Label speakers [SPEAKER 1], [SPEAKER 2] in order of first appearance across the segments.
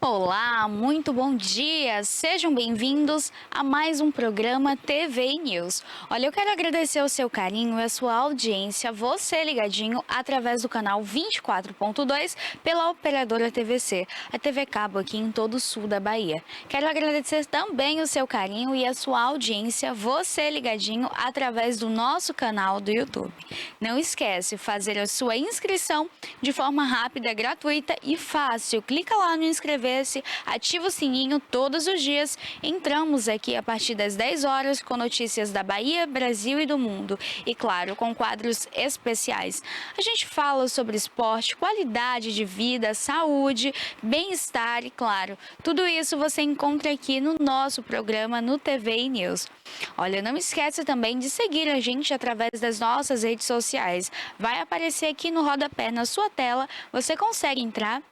[SPEAKER 1] Olá, muito bom dia! Sejam bem-vindos a mais um programa TV e News. Olha, eu quero agradecer o seu carinho e a sua audiência, você ligadinho através do canal 24.2 pela operadora TVC, a TV Cabo aqui em todo o sul da Bahia. Quero agradecer também o seu carinho e a sua audiência, você ligadinho através do nosso canal do YouTube. Não esquece fazer a sua inscrição de forma rápida, gratuita e fácil. Clica lá no inscrever-se, ativa o sininho todos os dias. Entramos aqui a partir das 10 horas com notícias da Bahia, Brasil e do mundo. E claro, com quadros especiais. A gente fala sobre esporte, qualidade de vida, saúde, bem-estar e claro, tudo isso você encontra aqui no nosso programa no TV e News. Olha, não esquece também de seguir a gente através das nossas redes sociais. Vai aparecer aqui no rodapé na sua tela, você consegue entrar,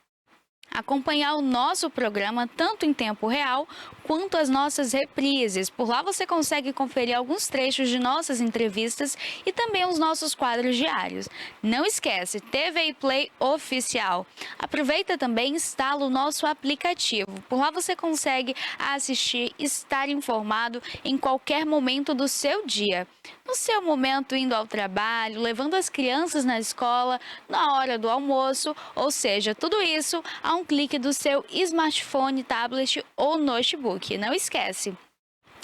[SPEAKER 1] acompanhar o nosso programa tanto em tempo real quanto as nossas reprises. Por lá você consegue conferir alguns trechos de nossas entrevistas e também os nossos quadros diários. Não esquece, TV e Play Oficial. Aproveita também e instala o nosso aplicativo. Por lá você consegue assistir, estar informado em qualquer momento do seu dia. No seu momento indo ao trabalho, levando as crianças na escola, na hora do almoço, ou seja, tudo isso a um clique do seu smartphone, tablet ou notebook. Não esquece,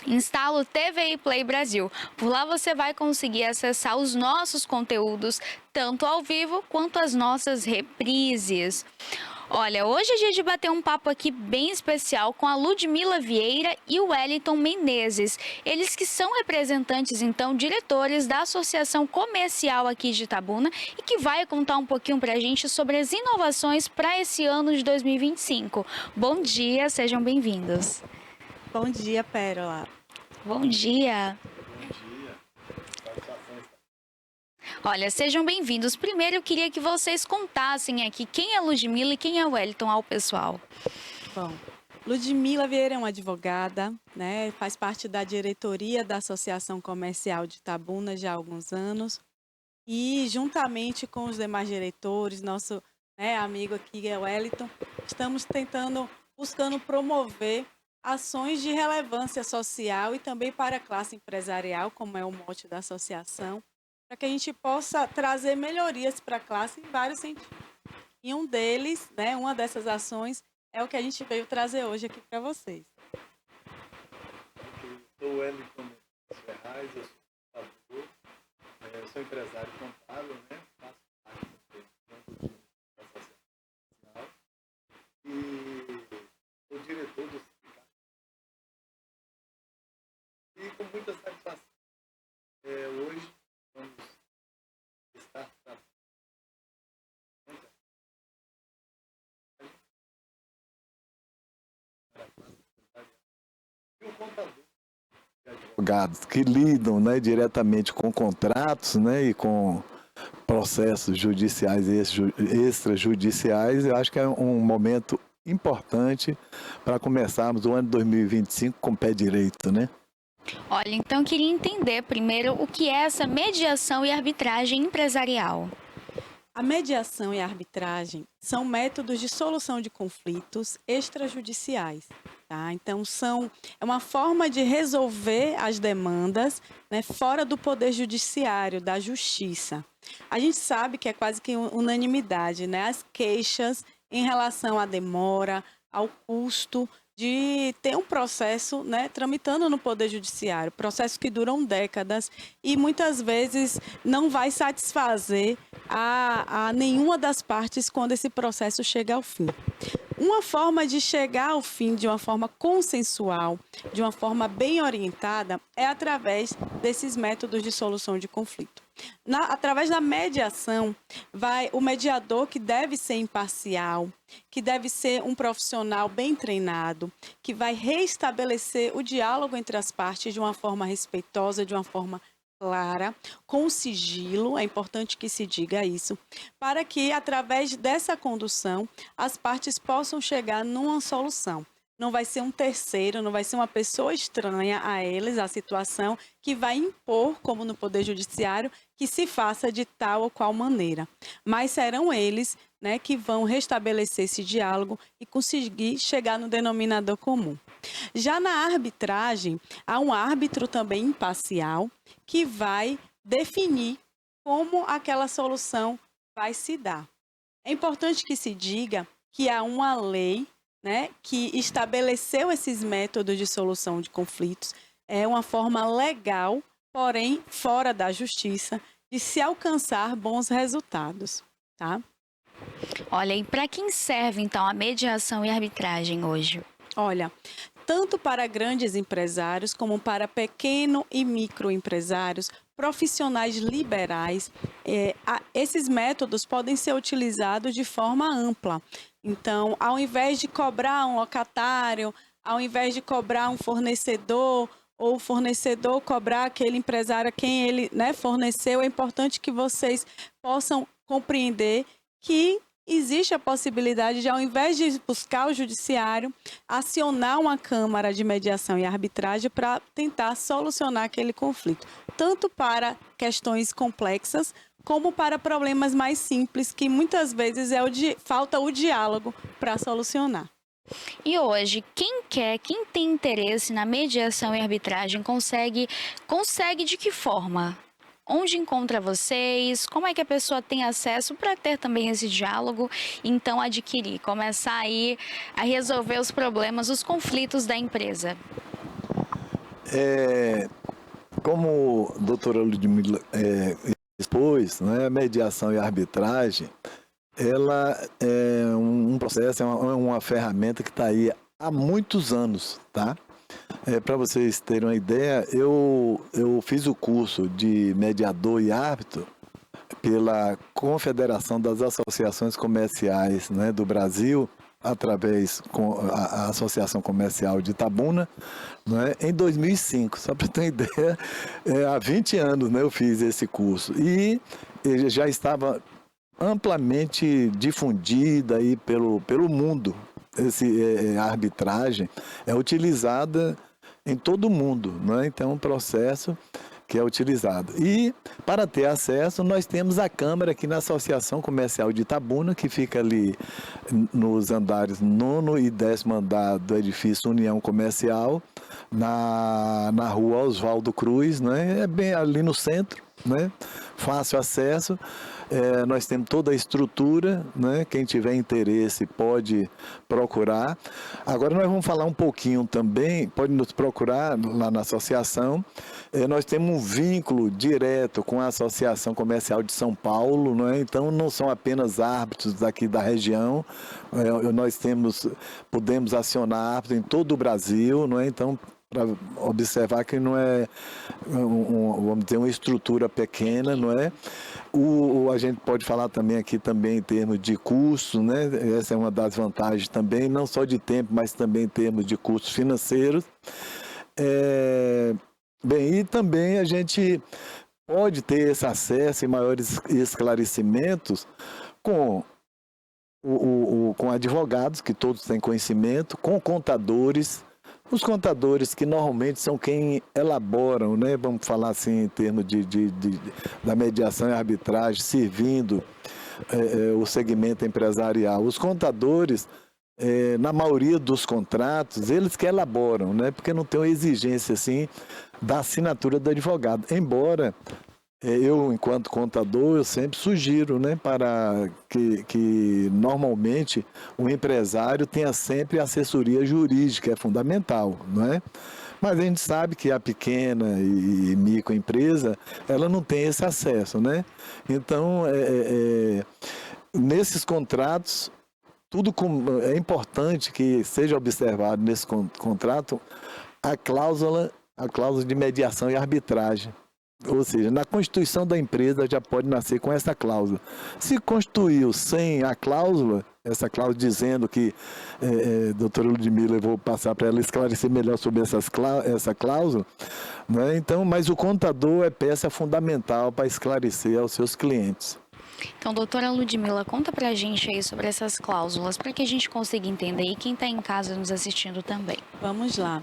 [SPEAKER 1] instala o TV e Play Brasil. Por lá você vai conseguir acessar os nossos conteúdos, tanto ao vivo quanto as nossas reprises. Olha, hoje é dia de bater um papo aqui bem especial com a Ludmila Vieira e o Wellington Menezes. Eles que são representantes, então, diretores da Associação Comercial aqui de Itabuna e que vai contar um pouquinho pra gente sobre as inovações para esse ano de 2025. Bom dia, sejam bem-vindos.
[SPEAKER 2] Bom dia, Pérola.
[SPEAKER 1] Bom dia. Olha, sejam bem-vindos. Primeiro, eu queria que vocês contassem aqui quem é Ludmila e quem é o Wellington ao pessoal.
[SPEAKER 2] Bom, Ludmila Vieira é uma advogada, né? Faz parte da diretoria da Associação Comercial de Itabuna já há alguns anos. E, juntamente com os demais diretores, nosso amigo aqui, é o Wellington, estamos buscando promover ações de relevância social e também para a classe empresarial, como é o mote da associação, para que a gente possa trazer melhorias para a classe em vários sentidos. E um deles, uma dessas ações, é o que a gente veio trazer hoje aqui para vocês.
[SPEAKER 3] Eu sou o Wellington Ferraz, eu sou contador, eu sou empresário contábil, faço parte do da Associação e sou diretor do sindicato. E com muita satisfação, hoje vamos estar trazendo e o contador de advogados que lidam, diretamente com contratos, e com processos judiciais e extrajudiciais. Eu acho que é um momento importante para começarmos o ano de 2025 com o pé direito,
[SPEAKER 1] Olha, então eu queria entender primeiro o que é essa mediação e arbitragem empresarial.
[SPEAKER 2] A mediação e a arbitragem são métodos de solução de conflitos extrajudiciais. Tá? Então, é uma forma de resolver as demandas fora do poder judiciário, da justiça. A gente sabe que é quase que unanimidade, as queixas em relação à demora, ao custo de ter um processo tramitando no Poder Judiciário, processos que duram décadas e muitas vezes não vai satisfazer a nenhuma das partes quando esse processo chega ao fim. Uma forma de chegar ao fim de uma forma consensual, de uma forma bem orientada, é através desses métodos de solução de conflito. Através da mediação, o mediador, que deve ser imparcial, que deve ser um profissional bem treinado, que vai restabelecer o diálogo entre as partes de uma forma respeitosa, de uma forma clara, com sigilo, é importante que se diga isso, para que, através dessa condução, as partes possam chegar numa solução. Não vai ser um terceiro, não vai ser uma pessoa estranha a eles, a situação, que vai impor, como no Poder Judiciário, que se faça de tal ou qual maneira. Mas serão eles né, que vão restabelecer esse diálogo e conseguir chegar no denominador comum. Já na arbitragem, há um árbitro também imparcial que vai definir como aquela solução vai se dar. É importante que se diga que há uma lei, né, que estabeleceu esses métodos de solução de conflitos. É uma forma legal, porém fora da justiça, de se alcançar bons resultados, tá?
[SPEAKER 1] Olha, e para quem serve então a mediação e arbitragem hoje?
[SPEAKER 2] Olha, tanto para grandes empresários como para pequeno e microempresários, profissionais liberais, esses métodos podem ser utilizados de forma ampla. Então, ao invés de cobrar um locatário, ao invés de cobrar um fornecedor, ou o fornecedor cobrar aquele empresário a quem ele, né, forneceu, é importante que vocês possam compreender que existe a possibilidade de, ao invés de buscar o judiciário, acionar uma Câmara de Mediação e Arbitragem para tentar solucionar aquele conflito, tanto para questões complexas, como para problemas mais simples, que muitas vezes falta o diálogo para solucionar.
[SPEAKER 1] E hoje, quem tem interesse na mediação e arbitragem, consegue de que forma? Onde encontra vocês? Como é que a pessoa tem acesso para ter também esse diálogo e então adquirir, começar aí a resolver os problemas, os conflitos da empresa?
[SPEAKER 3] Como a doutora Ludmila expôs, né, a mediação e a arbitragem, ela é um processo, é uma ferramenta que está aí há muitos anos, tá? Para vocês terem uma ideia, eu fiz o curso de mediador e árbitro pela Confederação das Associações Comerciais, né, do Brasil, através da Associação Comercial de Itabuna, né, em 2005. Só para ter uma ideia, há 20 anos, né, eu fiz esse curso. E ele já estava amplamente difundida aí pelo mundo. A arbitragem é utilizada em todo o mundo, né? Então é um processo que é utilizado. E para ter acesso, nós temos a Câmara aqui na Associação Comercial de Itabuna, que fica ali nos andares 9º e 10º andar do edifício União Comercial, na rua Oswaldo Cruz, né? É bem ali no centro, né? Fácil acesso. Nós temos toda a estrutura, né? Quem tiver interesse pode procurar. Agora nós vamos falar um pouquinho também, pode nos procurar lá na associação. Nós temos um vínculo direto com a Associação Comercial de São Paulo, né? Então não são apenas árbitros daqui da região, nós podemos acionar árbitros em todo o Brasil, não é? Então, para observar que não é vamos ter uma estrutura pequena, não é? A gente pode falar também aqui também em termos de custo, né? Essa é uma das vantagens também, não só de tempo, mas também em termos de custos financeiros. Bem, e também a gente pode ter esse acesso e maiores esclarecimentos com advogados, que todos têm conhecimento, com contadores. Os contadores, que normalmente são quem elaboram, né? Vamos falar assim em termos da mediação e arbitragem, servindo o segmento empresarial. Os contadores, na maioria dos contratos, eles que elaboram, né? Porque não tem uma exigência assim da assinatura do advogado. Embora eu, enquanto contador, eu sempre sugiro, né, para que normalmente o empresário tenha sempre assessoria jurídica, é fundamental, não é? Mas a gente sabe que a pequena e microempresa, ela não tem esse acesso, né? Então, nesses contratos, é importante que seja observado nesse contrato a cláusula de mediação e arbitragem. Ou seja, na constituição da empresa já pode nascer com essa cláusula. Se constituiu sem a cláusula, essa cláusula dizendo que, doutora Ludmila, eu vou passar para ela esclarecer melhor sobre essa cláusula, né? Então, mas o contador é peça fundamental para esclarecer aos seus clientes.
[SPEAKER 1] Então, doutora Ludmila, conta pra gente aí sobre essas cláusulas, para que a gente consiga entender e quem está em casa nos assistindo também.
[SPEAKER 2] Vamos lá.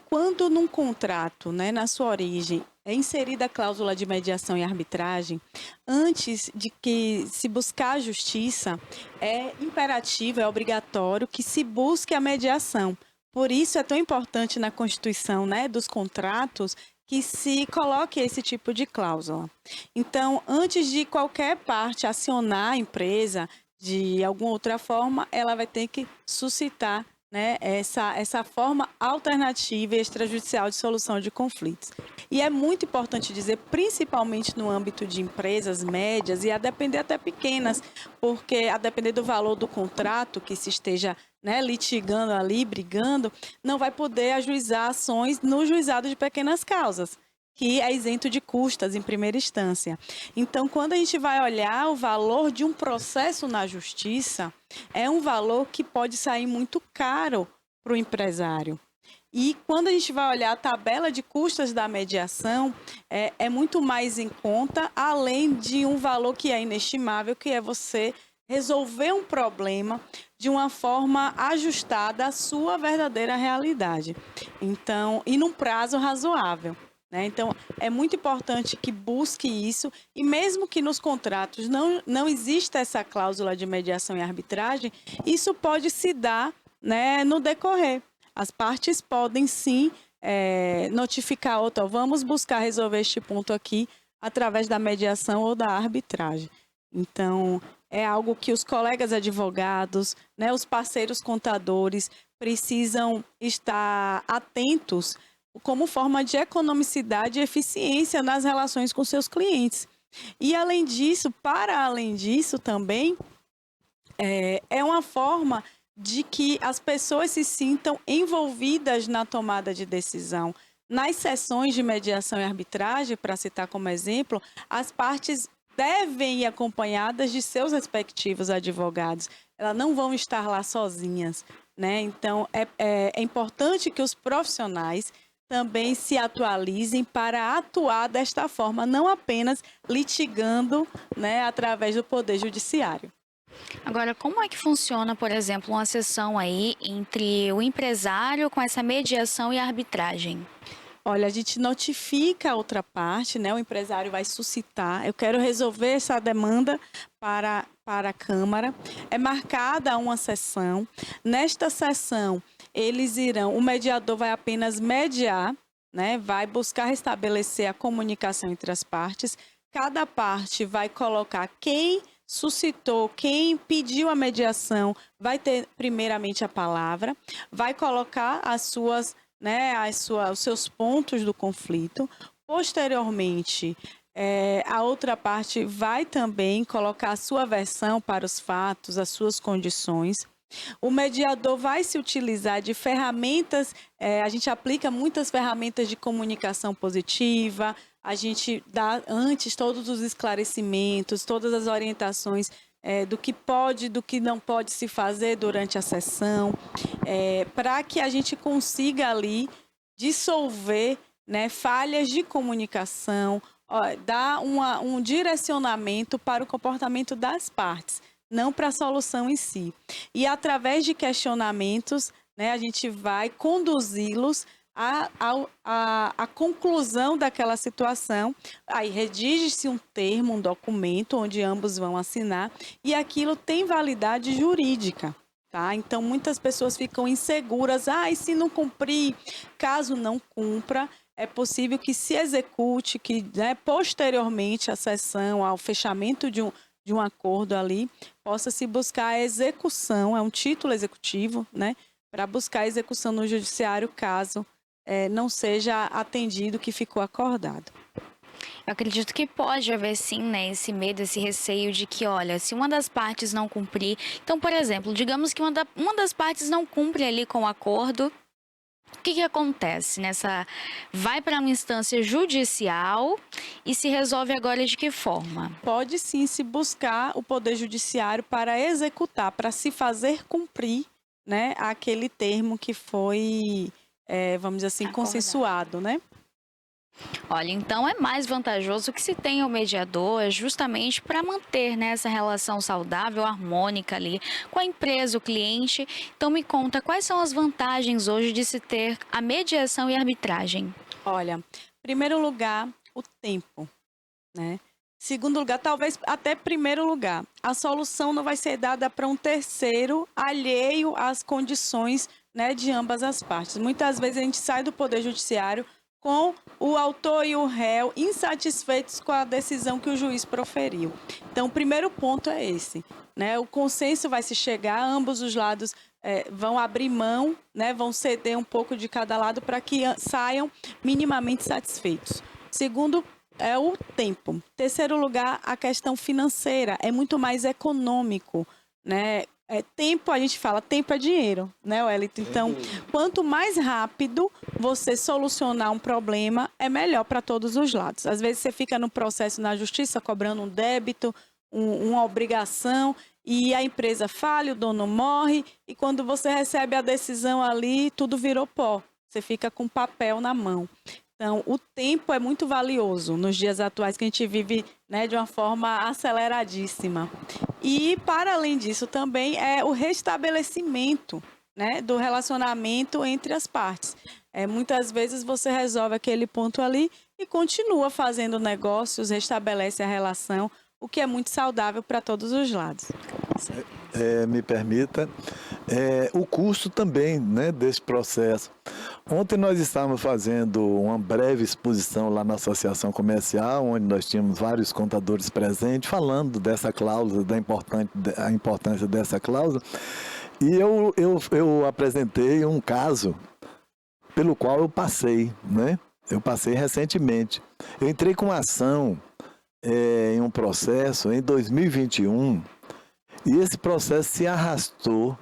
[SPEAKER 2] Quando num contrato, né, na sua origem, é inserida a cláusula de mediação e arbitragem, antes de que se buscar a justiça, é imperativo, é obrigatório que se busque a mediação. Por isso é tão importante na Constituição, né, dos contratos, que se coloque esse tipo de cláusula. Então, antes de qualquer parte acionar a empresa de alguma outra forma, ela vai ter que suscitar, né, essa forma alternativa e extrajudicial de solução de conflitos. E é muito importante dizer, principalmente no âmbito de empresas médias e a depender até pequenas, porque a depender do valor do contrato que se esteja, né, litigando ali, brigando, não vai poder ajuizar ações no juizado de pequenas causas, que é isento de custas em primeira instância. Então, quando a gente vai olhar o valor de um processo na justiça, é um valor que pode sair muito caro para o empresário. E quando a gente vai olhar a tabela de custas da mediação, é muito mais em conta, além de um valor que é inestimável, que é você resolver um problema de uma forma ajustada à sua verdadeira realidade. Então, e num prazo razoável, né? Então, é muito importante que busque isso, e mesmo que nos contratos não exista essa cláusula de mediação e arbitragem, isso pode se dar, né, no decorrer. As partes podem sim notificar a outra, vamos buscar resolver este ponto aqui através da mediação ou da arbitragem. Então, é algo que os colegas advogados, né, os parceiros contadores precisam estar atentos como forma de economicidade e eficiência nas relações com seus clientes. E além disso, para além disso também, é uma forma de que as pessoas se sintam envolvidas na tomada de decisão. Nas sessões de mediação e arbitragem, para citar como exemplo, as partes devem ir acompanhadas de seus respectivos advogados. Elas não vão estar lá sozinhas, né? Então, é importante que os profissionais também se atualizem para atuar desta forma, não apenas litigando, né, através do Poder Judiciário.
[SPEAKER 1] Agora, como é que funciona, por exemplo, uma sessão aí entre o empresário com essa mediação e arbitragem?
[SPEAKER 2] Olha, a gente notifica a outra parte, né? O empresário vai suscitar, eu quero resolver essa demanda para a Câmara. É marcada uma sessão. Nesta sessão, o mediador vai apenas mediar, né? Vai buscar restabelecer a comunicação entre as partes. Cada parte vai colocar quem suscitou, quem pediu a mediação, vai ter primeiramente a palavra, vai colocar os seus pontos do conflito. Posteriormente, a outra parte vai também colocar a sua versão para os fatos, as suas condições. O mediador vai se utilizar de ferramentas, a gente aplica muitas ferramentas de comunicação positiva, a gente dá antes todos os esclarecimentos, todas as orientações do que pode, do que não pode se fazer durante a sessão, para que a gente consiga ali dissolver, né, falhas de comunicação, dar um direcionamento para o comportamento das partes, não para a solução em si. E através de questionamentos, né, a gente vai conduzi-los à conclusão daquela situação. Aí redige-se um termo, um documento, onde ambos vão assinar, e aquilo tem validade jurídica. Tá? Então, muitas pessoas ficam inseguras. E se não cumprir? Caso não cumpra, é possível que se execute, que, né, posteriormente à sessão, ao fechamento de um acordo ali, possa se buscar a execução, é um título executivo, né, para buscar a execução no judiciário, caso não seja atendido o que ficou acordado.
[SPEAKER 1] Eu acredito que pode haver sim, né, esse medo, esse receio de que, olha, se uma das partes não cumprir... Então, por exemplo, digamos que uma das partes não cumpre ali com o acordo, o que acontece nessa... Vai para uma instância judicial e se resolve agora de que forma?
[SPEAKER 2] Pode sim se buscar o Poder Judiciário para executar, para se fazer cumprir, né, aquele termo que foi, vamos dizer assim, consensuado, né?
[SPEAKER 1] Olha, então é mais vantajoso que se tenha o mediador justamente para manter, né, essa relação saudável, harmônica ali com a empresa, o cliente. Então me conta, quais são as vantagens hoje de se ter a mediação e a arbitragem?
[SPEAKER 2] Olha, Primeiro lugar, o tempo, né? Segundo lugar, talvez até primeiro lugar, a solução não vai ser dada para um terceiro alheio às condições, né, de ambas as partes. Muitas vezes a gente sai do Poder Judiciário com o autor e o réu insatisfeitos com a decisão que o juiz proferiu. Então, o primeiro ponto é esse, né? O consenso vai se chegar, ambos os lados vão abrir mão, né, vão ceder um pouco de cada lado para que saiam minimamente satisfeitos. Segundo, é o tempo. Terceiro lugar, a questão financeira. É muito mais econômico, né? Tempo, a gente fala, tempo é dinheiro, né, Wellington? Então, quanto mais rápido você solucionar um problema, é melhor para todos os lados. Às vezes você fica no processo na justiça cobrando um débito, uma obrigação, e a empresa falha, o dono morre, e quando você recebe a decisão ali, tudo virou pó. Você fica com papel na mão. Então, o tempo é muito valioso nos dias atuais que a gente vive, né, de uma forma aceleradíssima. E, para além disso, também é o restabelecimento, né, do relacionamento entre as partes. Muitas vezes você resolve aquele ponto ali e continua fazendo negócios, restabelece a relação, o que é muito saudável para todos os lados.
[SPEAKER 3] Me permita, o custo também, né, desse processo. Ontem nós estávamos fazendo uma breve exposição lá na Associação Comercial, onde nós tínhamos vários contadores presentes, falando dessa cláusula, a importância dessa cláusula. E eu apresentei um caso pelo qual eu passei, né? Eu passei recentemente. Eu entrei com uma ação em um processo em 2021, e esse processo se arrastou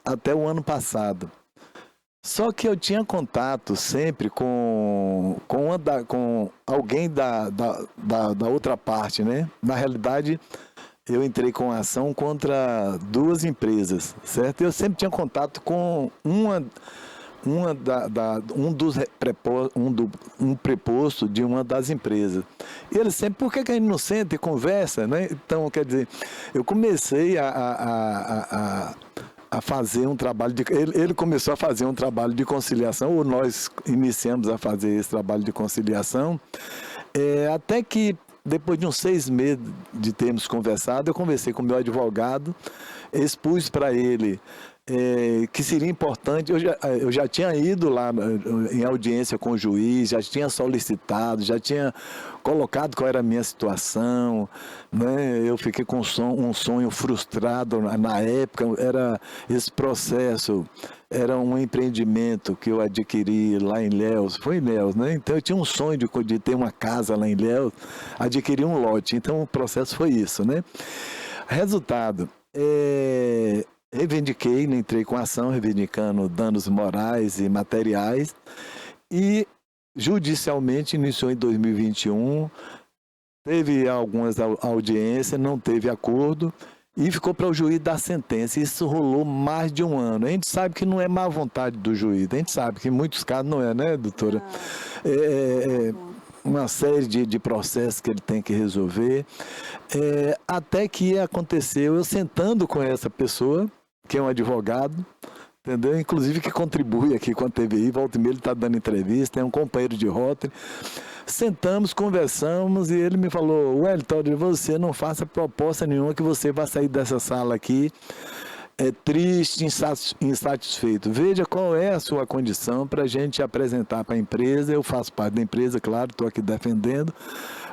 [SPEAKER 3] até o ano passado. Só que eu tinha contato sempre com alguém da outra parte, né? Na realidade, eu entrei com ação contra duas empresas, certo? Eu sempre tinha contato com um preposto de uma das empresas. E ele sempre, por que a gente não senta e conversa, né? Então, quer dizer, eu comecei a fazer um trabalho de... Ele começou a fazer um trabalho de conciliação, ou nós iniciamos a fazer esse trabalho de conciliação, até que, depois de uns 6 meses de termos conversado, eu conversei com o meu advogado, expus para ele que seria importante. Eu já tinha ido lá em audiência com o juiz, já tinha solicitado, já tinha colocado qual era a minha situação, né? Eu fiquei com um sonho frustrado na época. Esse processo era um empreendimento que eu adquiri lá em Ilhéus, foi em Ilhéus, né? Então eu tinha um sonho de ter uma casa lá em Ilhéus, adquiri um lote, então o processo foi isso, né? Resultado, reivindiquei, entrei com ação reivindicando danos morais e materiais, e judicialmente iniciou em 2021, teve algumas audiências, não teve acordo, e ficou para o juiz dar sentença. Isso rolou mais de um ano. A gente sabe que não é má vontade do juiz, a gente sabe que em muitos casos não é, né, doutora? Uma série de processos que ele tem que resolver, até que aconteceu eu sentando com essa pessoa, que é um advogado, entendeu? Inclusive que contribui aqui com a TVI, volta e meia ele está dando entrevista, é um companheiro de rota. Sentamos, conversamos, e ele me falou: Wellington, você não faça proposta nenhuma que você vai sair dessa sala aqui triste, insatisfeito. Veja qual é a sua condição para a gente apresentar para a empresa. Eu faço parte da empresa, claro, estou aqui defendendo,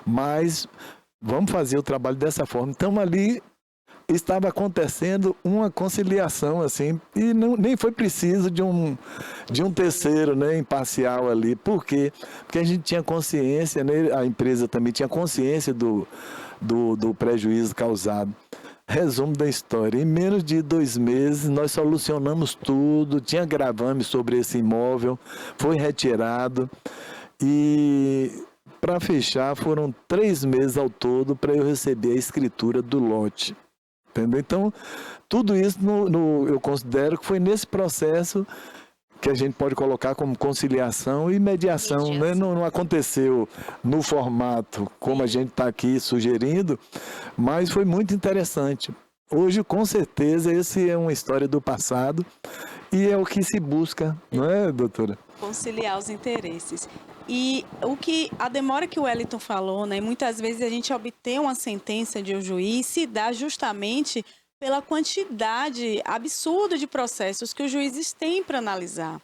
[SPEAKER 3] mas vamos fazer o trabalho dessa forma. Então ali estava acontecendo uma conciliação, assim, e nem foi preciso de um terceiro, né, imparcial ali. Por quê? Porque a gente tinha consciência, né, a empresa também tinha consciência do prejuízo causado. Resumo da história: em menos de 2 meses nós solucionamos tudo, tinha gravame sobre esse imóvel, foi retirado, e para fechar foram 3 meses ao todo para eu receber a escritura do lote. Entendeu? Então, tudo isso eu considero que foi nesse processo que a gente pode colocar como conciliação e mediação, né? Não aconteceu no formato como a gente está aqui sugerindo, mas foi muito interessante. Hoje, com certeza, esse é uma história do passado e é o que se busca, não é, doutora?
[SPEAKER 2] Conciliar os interesses. E a demora que o Wellington falou, né? Muitas vezes a gente obtém uma sentença de um juiz se dá justamente pela quantidade absurda de processos que os juízes têm para analisar.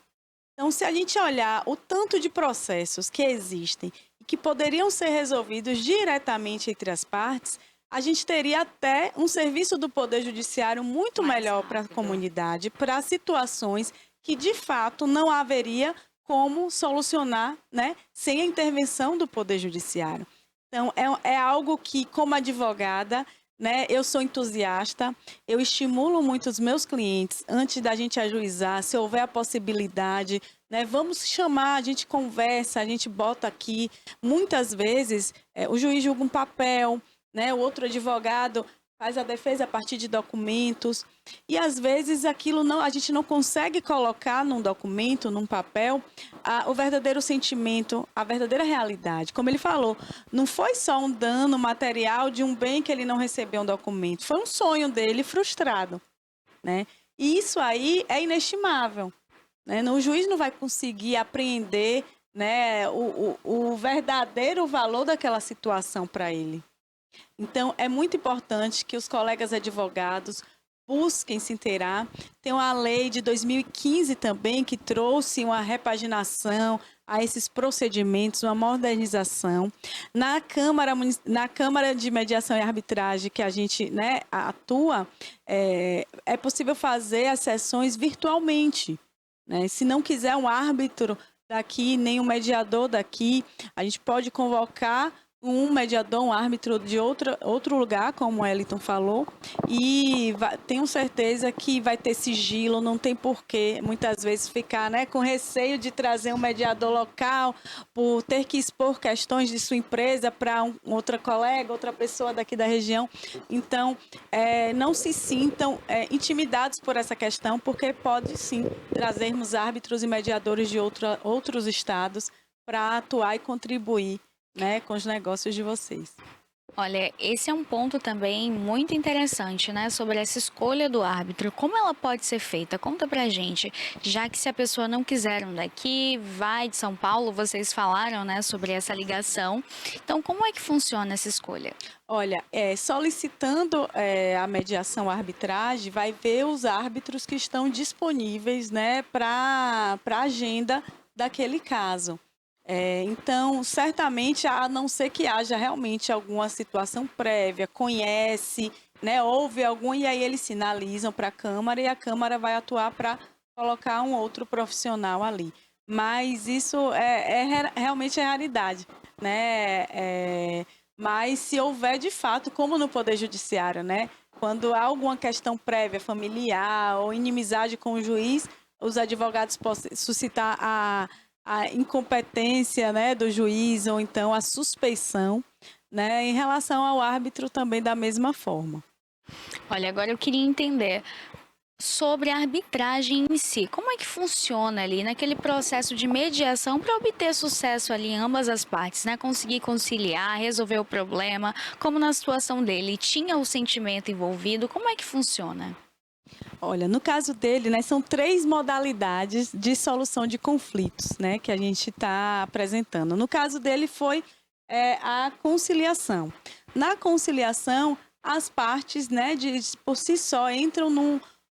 [SPEAKER 2] Então, se a gente olhar o tanto de processos que existem e que poderiam ser resolvidos diretamente entre as partes, a gente teria até um serviço do Poder Judiciário muito melhor para a comunidade, para situações que, de fato, não haveria como solucionar, né, sem a intervenção do Poder Judiciário. Então, é algo que, como advogada, né, eu sou entusiasta, eu estimulo muito os meus clientes, antes da gente ajuizar, se houver a possibilidade, né, vamos chamar, a gente conversa, a gente bota aqui. Muitas vezes, o juiz julga um papel, né, o outro advogado faz a defesa a partir de documentos, e às vezes aquilo não, a gente não consegue colocar num documento, num papel, o verdadeiro sentimento, a verdadeira realidade. Como ele falou, não foi só um dano material de um bem que ele não recebeu um documento, foi um sonho dele frustrado, né? E isso aí é inestimável, né? O juiz não vai conseguir apreender, né, o verdadeiro valor daquela situação para ele. Então, é muito importante que os colegas advogados busquem se inteirar. Tem uma lei de 2015 também que trouxe uma repaginação a esses procedimentos, uma modernização. Na Câmara de Mediação e Arbitragem que a gente, né, atua, é possível fazer as sessões virtualmente, né? Se não quiser um árbitro daqui, nem um mediador daqui, a gente pode convocar um mediador, um árbitro de outro lugar, como o Wellington falou, e tenho certeza que vai ter sigilo, não tem porquê, muitas vezes, ficar, né, com receio de trazer um mediador local, por ter que expor questões de sua empresa para outra colega, outra pessoa daqui da região. Então, não se sintam intimidados por essa questão, porque pode, sim, trazermos árbitros e mediadores de outros estados para atuar e contribuir, né, com os negócios de vocês.
[SPEAKER 1] Olha, esse é um ponto também muito interessante, né, sobre essa escolha do árbitro. Como ela pode ser feita? Conta pra gente, já que se a pessoa não quiser um daqui, vai de São Paulo, vocês falaram, né, sobre essa ligação. Então, como é que funciona essa escolha?
[SPEAKER 2] Olha, solicitando a mediação à arbitragem, vai ver os árbitros que estão disponíveis, né, para a agenda daquele caso. Então, certamente, a não ser que haja realmente alguma situação prévia, conhece, né, houve algum, e aí eles sinalizam para a Câmara e a Câmara vai atuar para colocar um outro profissional ali. Mas isso realmente é raridade, né? Mas se houver de fato, como no Poder Judiciário, né? Quando há alguma questão prévia, familiar ou inimizade com o juiz, os advogados podem suscitar a incompetência, né, do juiz ou então a suspeição, né, em relação ao árbitro também da mesma forma.
[SPEAKER 1] Olha, agora eu queria entender sobre a arbitragem em si. Como é que funciona ali naquele processo de mediação para obter sucesso ali em ambas as partes, né? Conseguir conciliar, resolver o problema, como na situação dele, tinha o sentimento envolvido, como é que funciona?
[SPEAKER 2] Olha, no caso dele, né, são 3 modalidades de solução de conflitos, né, que a gente está apresentando. No caso dele foi a conciliação. Na conciliação, as partes, né, por si só entram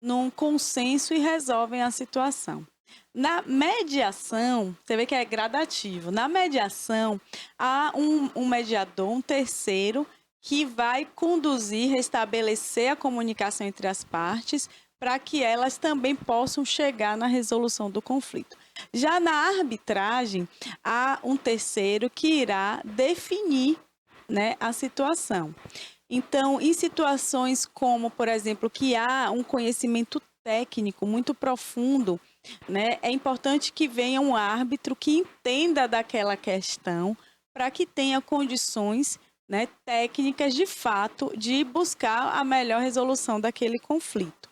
[SPEAKER 2] num consenso e resolvem a situação. Na mediação, você vê que é gradativo. Na mediação, há um mediador, um terceiro, que vai conduzir, restabelecer a comunicação entre as partes, para que elas também possam chegar na resolução do conflito. Já na arbitragem, há um terceiro que irá definir, né, a situação. Então, em situações como, por exemplo, que há um conhecimento técnico muito profundo, né, é importante que venha um árbitro que entenda daquela questão para que tenha condições, né, técnicas de fato de buscar a melhor resolução daquele conflito.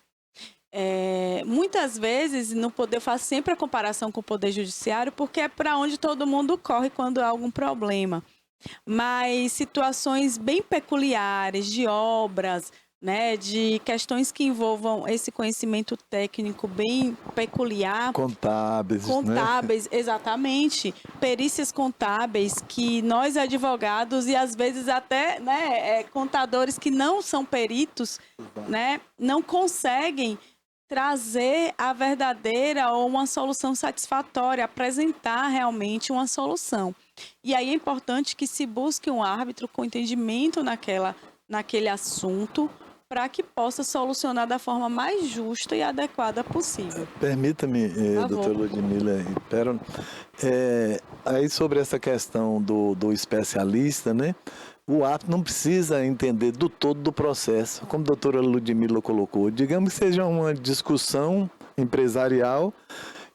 [SPEAKER 2] Muitas vezes, eu faço sempre a comparação com o Poder Judiciário, porque é para onde todo mundo corre quando há algum problema. Mas situações bem peculiares, de obras, né, de questões que envolvam esse conhecimento técnico bem peculiar.
[SPEAKER 3] Contábeis, né?
[SPEAKER 2] Contábeis, exatamente. Perícias contábeis que nós advogados e às vezes até, né, contadores que não são peritos, né, não conseguem trazer a verdadeira ou uma solução satisfatória, apresentar realmente uma solução. E aí é importante que se busque um árbitro com entendimento naquele assunto, para que possa solucionar da forma mais justa e adequada possível.
[SPEAKER 3] Permita-me, doutora Ludmila e Pérola, aí sobre essa questão do especialista, né? O árbitro não precisa entender do todo do processo, como a doutora Ludmila colocou. Digamos que seja uma discussão empresarial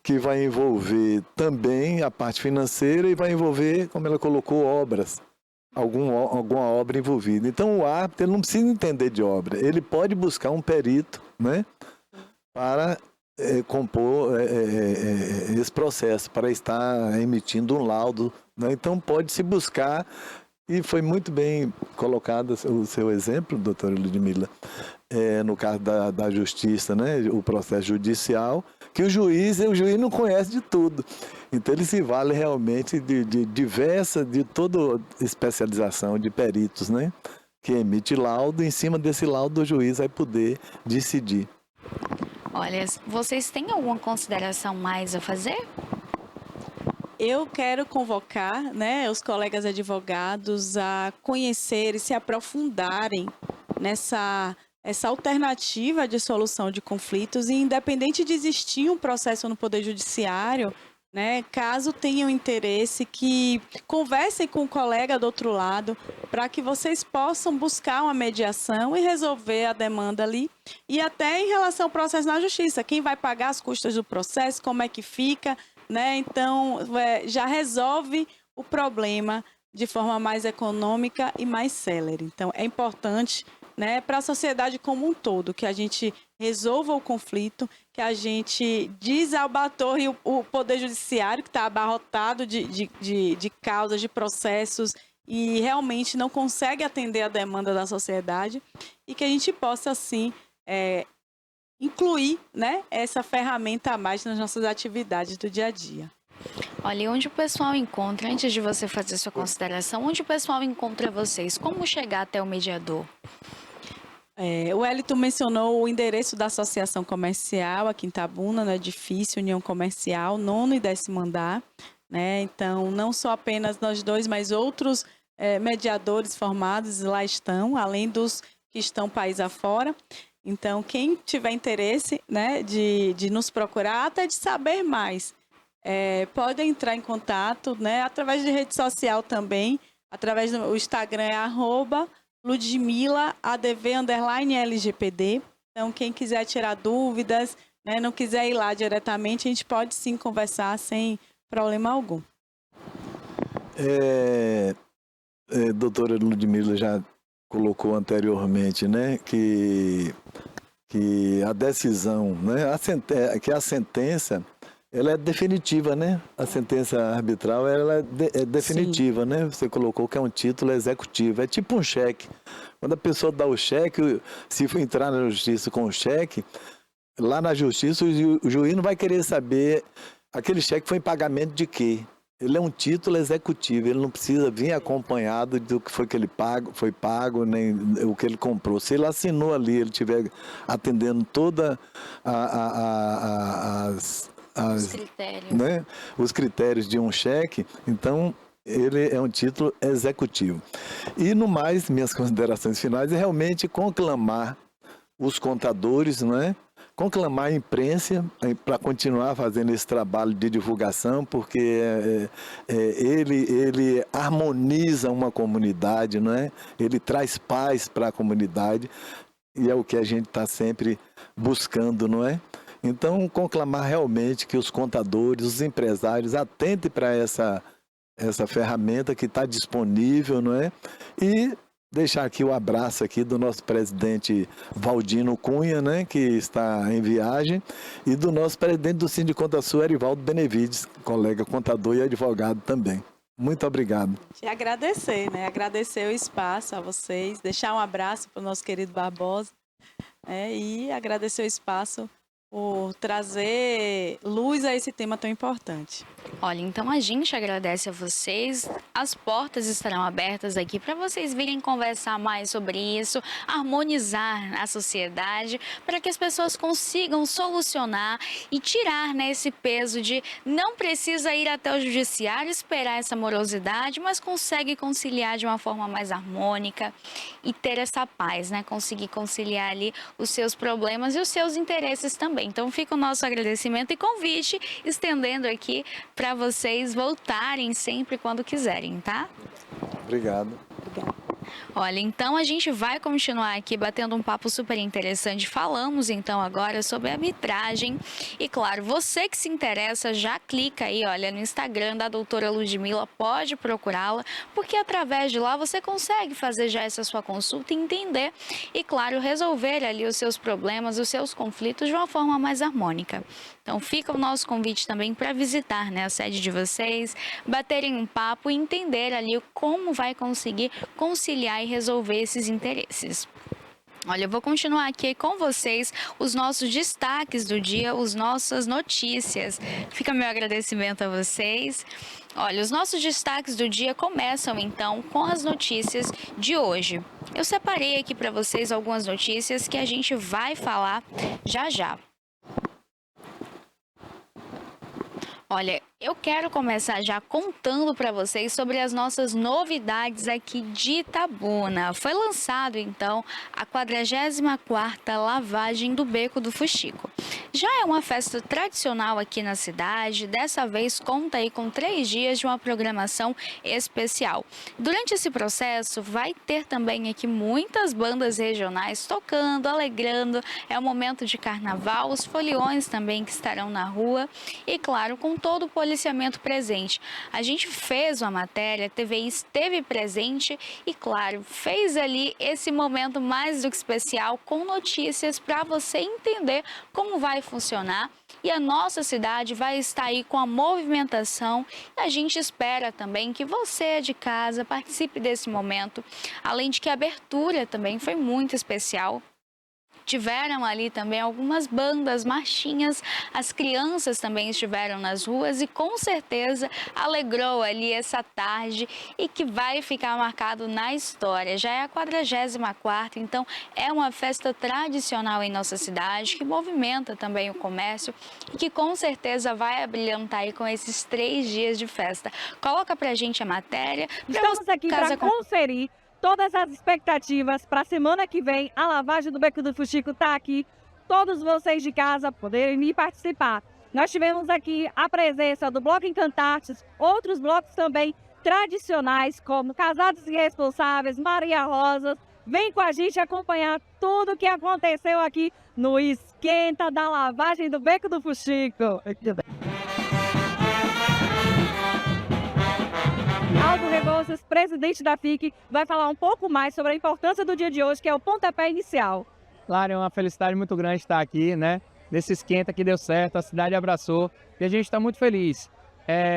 [SPEAKER 3] que vai envolver também a parte financeira e vai envolver, como ela colocou, obras. Alguma obra envolvida. Então, o árbitro ele não precisa entender de obra. Ele pode buscar um perito, né, para compor esse processo, para estar emitindo um laudo, né? Então, pode-se buscar, e foi muito bem colocado o seu exemplo, doutora Ludmila, no caso da justiça, né, o processo judicial, que o juiz não conhece de tudo. Então, ele se vale realmente de toda especialização de peritos, né? Que emite laudo, em cima desse laudo o juiz vai poder decidir.
[SPEAKER 1] Olha, vocês têm alguma consideração mais a fazer?
[SPEAKER 2] Eu quero convocar, né, os colegas advogados a conhecer e se aprofundarem essa alternativa de solução de conflitos, e independente de existir um processo no Poder Judiciário, né, caso tenham interesse, que conversem com o colega do outro lado, para que vocês possam buscar uma mediação e resolver a demanda ali. E até em relação ao processo na justiça, quem vai pagar as custas do processo, como é que fica, né? Então, já resolve o problema de forma mais econômica e mais célere. Então, é importante, né, para a sociedade como um todo, que a gente resolva o conflito, que a gente desabatorre o Poder Judiciário, que está abarrotado de causas, de processos, e realmente não consegue atender a demanda da sociedade, e que a gente possa, assim, incluir, né, essa ferramenta a mais nas nossas atividades do dia a dia.
[SPEAKER 1] Olha, e onde o pessoal encontra, antes de você fazer sua consideração, onde o pessoal encontra vocês? Como chegar até o mediador?
[SPEAKER 2] O Wellington mencionou o endereço da Associação Comercial aqui em Itabuna, no edifício União Comercial, 9º e 10º andar, né? Então, não só apenas nós dois, mas outros mediadores formados lá estão, além dos que estão país afora. Então, quem tiver interesse, né, de nos procurar, até de saber mais, pode entrar em contato, né, através de rede social também, através do Instagram @LudmilaADV_LGPD. Então, quem quiser tirar dúvidas, né, não quiser ir lá diretamente, a gente pode sim conversar sem problema algum.
[SPEAKER 3] Doutora Ludmila já colocou anteriormente, né, que a decisão, né, que a sentença, ela é definitiva, né? A sentença arbitral, ela é definitiva, né? Você colocou que é um título executivo, é tipo um cheque. Quando a pessoa dá o cheque, se for entrar na justiça com o cheque, lá na justiça o juiz não vai querer saber aquele cheque foi em pagamento de quê. Ele é um título executivo, ele não precisa vir acompanhado do que foi que ele foi pago, nem o que ele comprou. Se ele assinou ali, ele estiver atendendo toda
[SPEAKER 1] os critérios.
[SPEAKER 3] Né, os critérios de um cheque, então ele é um título executivo. E no mais, minhas considerações finais é realmente conclamar os contadores, né? Conclamar a imprensa para continuar fazendo esse trabalho de divulgação, porque ele harmoniza uma comunidade, não é? Ele traz paz para a comunidade, e é o que a gente está sempre buscando, não é? Então, conclamar realmente que os contadores, os empresários atentem para essa ferramenta que está disponível, não é? E deixar aqui o abraço aqui do nosso presidente Valdino Cunha, né, que está em viagem, e do nosso presidente do Sindicato Sul, Erivaldo Benevides, colega contador e advogado também. Muito obrigado.
[SPEAKER 2] E agradecer, né? Agradecer o espaço a vocês, deixar um abraço para o nosso querido Barbosa, né? E agradecer o espaço por trazer luz a esse tema tão importante.
[SPEAKER 1] Olha, então a gente agradece a vocês. As portas estarão abertas aqui para vocês virem conversar mais sobre isso, harmonizar a sociedade, para que as pessoas consigam solucionar e tirar, né, esse peso de não precisa ir até o judiciário esperar essa morosidade, mas consegue conciliar de uma forma mais harmônica e ter essa paz, né? Conseguir conciliar ali os seus problemas e os seus interesses também. Então fica o nosso agradecimento e convite, estendendo aqui para vocês voltarem sempre quando quiserem, tá?
[SPEAKER 3] Obrigado.
[SPEAKER 1] Olha, então a gente vai continuar aqui batendo um papo super interessante. Falamos então agora sobre arbitragem. E claro, você que se interessa, já clica aí, olha, no Instagram da doutora Ludmila, pode procurá-la, porque através de lá você consegue fazer já essa sua consulta e entender e, claro, resolver ali os seus problemas, os seus conflitos de uma forma mais harmônica. Então fica o nosso convite também para visitar, né, a sede de vocês, baterem um papo e entender ali como vai conseguir conciliar e resolver esses interesses. Olha, eu vou continuar aqui com vocês os nossos destaques do dia, as nossas notícias. Fica meu agradecimento a vocês. Olha, os nossos destaques do dia começam então com as notícias de hoje. Eu separei aqui para vocês algumas notícias que a gente vai falar já já. Olha, eu quero começar já contando para vocês sobre as nossas novidades aqui de Itabuna. Foi lançado, então, a 44ª lavagem do Beco do Fuxico. Já é uma festa tradicional aqui na cidade, dessa vez conta aí com 3 dias de uma programação especial. Durante esse processo, vai ter também aqui muitas bandas regionais tocando, alegrando, é um momento de carnaval, os foliões também que estarão na rua e, claro, com todo o policiamento presente. A gente fez uma matéria, a TVI esteve presente e, claro, fez ali esse momento mais do que especial com notícias para você entender como vai funcionar. E a nossa cidade vai estar aí com a movimentação e a gente espera também que você de casa participe desse momento, além de que a abertura também foi muito especial. Tiveram ali também algumas bandas, marchinhas, as crianças também estiveram nas ruas e com certeza alegrou ali essa tarde e que vai ficar marcado na história. Já é a 44ª, então é uma festa tradicional em nossa cidade que movimenta também o comércio e que com certeza vai abrilhantar aí com esses 3 dias de festa. Coloca pra gente a matéria.
[SPEAKER 4] Estamos aqui para conferir todas as expectativas para a semana que vem. A lavagem do Beco do Fuxico está aqui. Todos vocês de casa poderem vir participar. Nós tivemos aqui a presença do Bloco Encantartes, outros blocos também tradicionais, como Casados Irresponsáveis, Maria Rosa. Vem com a gente acompanhar tudo o que aconteceu aqui no esquenta da lavagem do Beco do Fuxico. Aldo Rebouças, presidente da FIC, vai falar um pouco mais sobre a importância do dia de hoje, que é o pontapé inicial.
[SPEAKER 5] Claro, é uma felicidade muito grande estar aqui, né? Nesse esquenta que deu certo, a cidade abraçou e a gente está muito feliz.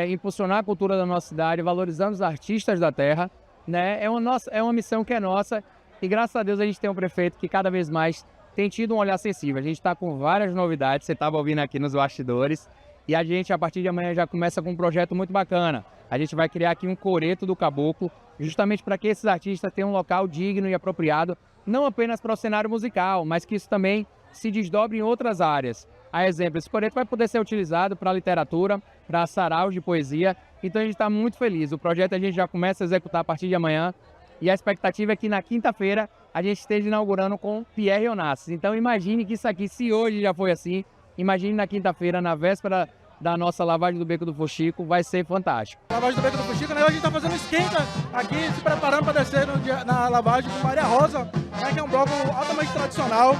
[SPEAKER 5] Impulsionar a cultura da nossa cidade, valorizando os artistas da terra, né? É uma missão que é nossa e graças a Deus a gente tem um prefeito que cada vez mais tem tido um olhar sensível. A gente está com várias novidades, você estava ouvindo aqui nos bastidores. E a gente, a partir de amanhã, já começa com um projeto muito bacana. A gente vai criar aqui um coreto do caboclo, justamente para que esses artistas tenham um local digno e apropriado, não apenas para o cenário musical, mas que isso também se desdobre em outras áreas. A exemplo, esse coreto vai poder ser utilizado para literatura, para saraus de poesia. Então a gente está muito feliz. O projeto a gente já começa a executar a partir de amanhã. E a expectativa é que na quinta-feira a gente esteja inaugurando com Pierre Onassis. Então imagine que isso aqui, se hoje já foi assim, imagine na quinta-feira, na véspera da nossa lavagem do Beco do Fuxico, vai ser fantástico.
[SPEAKER 6] Lavagem do Beco do Fuxico, né? Hoje a gente está fazendo esquenta aqui, se preparando para descer na lavagem com Maria Rosa, né? Que é um bloco altamente tradicional.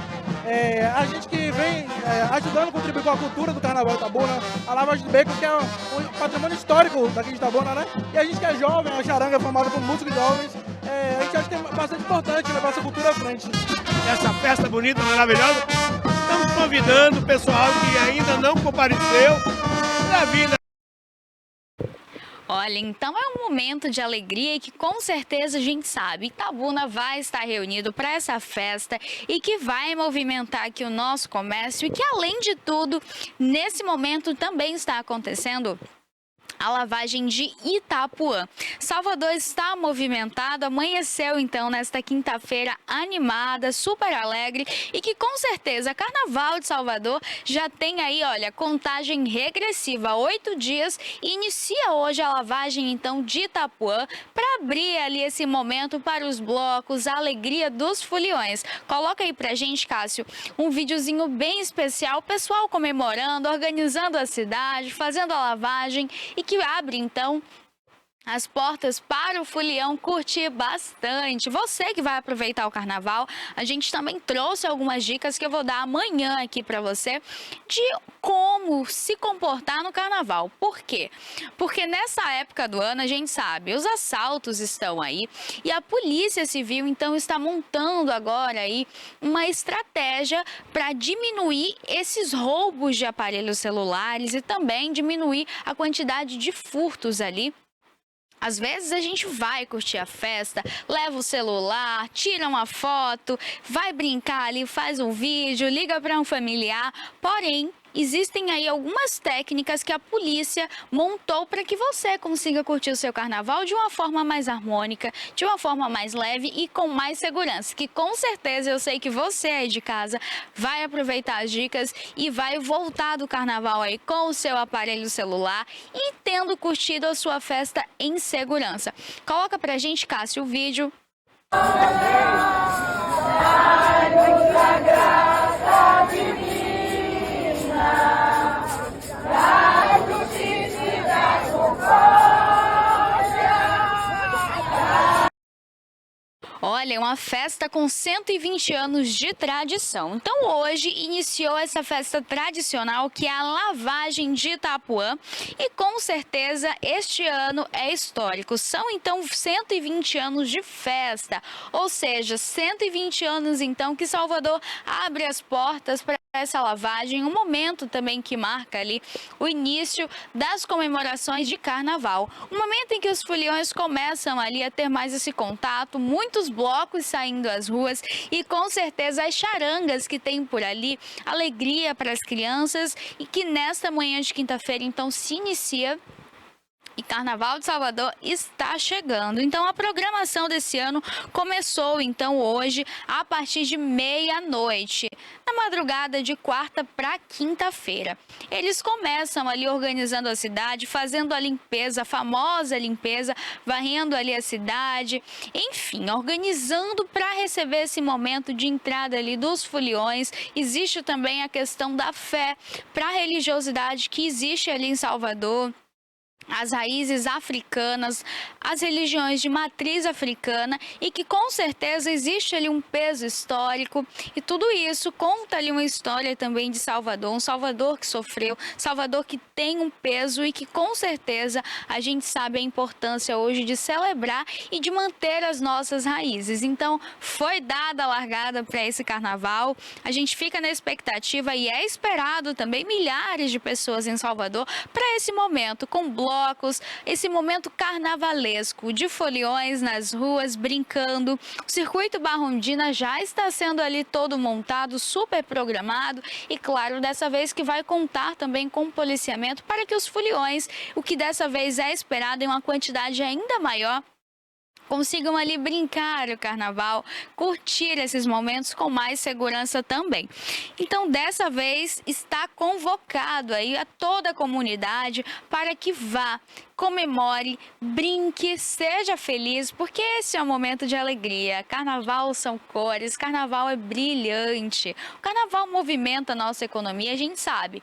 [SPEAKER 6] A gente que vem ajudando a contribuir com a cultura do Carnaval de Itabuna, a lavagem do Beco, que é um patrimônio histórico daqui de Itabuna, né? E a gente que é jovem, a charanga é formada por músicos jovens, a gente acha que é bastante importante levar essa cultura à frente.
[SPEAKER 7] Essa festa bonita, maravilhosa, estamos convidando o pessoal que ainda não compareceu da vida.
[SPEAKER 1] Olha, então é um momento de alegria e que com certeza a gente sabe, Itabuna vai estar reunido para essa festa e que vai movimentar aqui o nosso comércio e que, além de tudo, nesse momento também está acontecendo a lavagem de Itapuã. Salvador está movimentado, amanheceu então nesta quinta-feira animada, super alegre e que com certeza Carnaval de Salvador já tem aí, olha, contagem regressiva, 8 dias, e inicia hoje a lavagem então de Itapuã para abrir ali esse momento para os blocos, a alegria dos foliões. Coloca aí pra gente, Cássio, um videozinho bem especial, o pessoal comemorando, organizando a cidade, fazendo a lavagem e que abre, então, as portas para o folião curtir bastante. Você que vai aproveitar o carnaval, a gente também trouxe algumas dicas que eu vou dar amanhã aqui para você de como se comportar no carnaval. Por quê? Porque nessa época do ano, a gente sabe, os assaltos estão aí e a Polícia Civil, então, está montando agora aí uma estratégia para diminuir esses roubos de aparelhos celulares e também diminuir a quantidade de furtos ali. Às vezes a gente vai curtir a festa, leva o celular, tira uma foto, vai brincar ali, faz um vídeo, liga para um familiar, porém, existem aí algumas técnicas que a polícia montou para que você consiga curtir o seu carnaval de uma forma mais harmônica, de uma forma mais leve e com mais segurança. Que com certeza eu sei que você aí de casa vai aproveitar as dicas e vai voltar do carnaval aí com o seu aparelho celular e tendo curtido a sua festa em segurança. Coloca pra gente, Cássio, o vídeo. Olha, uma festa com 120 anos de tradição. Então, hoje iniciou essa festa tradicional que é a lavagem de Itapuã e com certeza este ano é histórico. São então 120 anos de festa, ou seja, 120 anos então que Salvador abre as portas para essa lavagem, um momento também que marca ali o início das comemorações de carnaval. Um momento em que os foliões começam ali a ter mais esse contato, muitos blocos saindo às ruas e com certeza as charangas que tem por ali, alegria para as crianças e que nesta manhã de quinta-feira então se inicia. E Carnaval de Salvador está chegando. Então, a programação desse ano começou, então, hoje, a partir de meia-noite, na madrugada de quarta para quinta-feira. Eles começam ali organizando a cidade, fazendo a limpeza, a famosa limpeza, varrendo ali a cidade, enfim, organizando para receber esse momento de entrada ali dos foliões. Existe também a questão da fé, para a religiosidade que existe ali em Salvador. As raízes africanas, as religiões de matriz africana e que com certeza existe ali um peso histórico e tudo isso conta ali uma história também de Salvador, um Salvador que sofreu, Salvador que tem um peso e que com certeza a gente sabe a importância hoje de celebrar e de manter as nossas raízes. Então foi dada a largada para esse carnaval, a gente fica na expectativa e é esperado também milhares de pessoas em Salvador para esse momento com blocos, esse momento carnavalesco de foliões nas ruas, brincando. O circuito Barrondina já está sendo ali todo montado, super programado e, claro, dessa vez que vai contar também com policiamento para que os foliões, o que dessa vez é esperado em uma quantidade ainda maior, consigam ali brincar o carnaval, curtir esses momentos com mais segurança também. Então, dessa vez, está convocado aí a toda a comunidade para que vá, comemore, brinque, seja feliz, porque esse é um momento de alegria. Carnaval são cores, carnaval é brilhante. O carnaval movimenta a nossa economia, a gente sabe.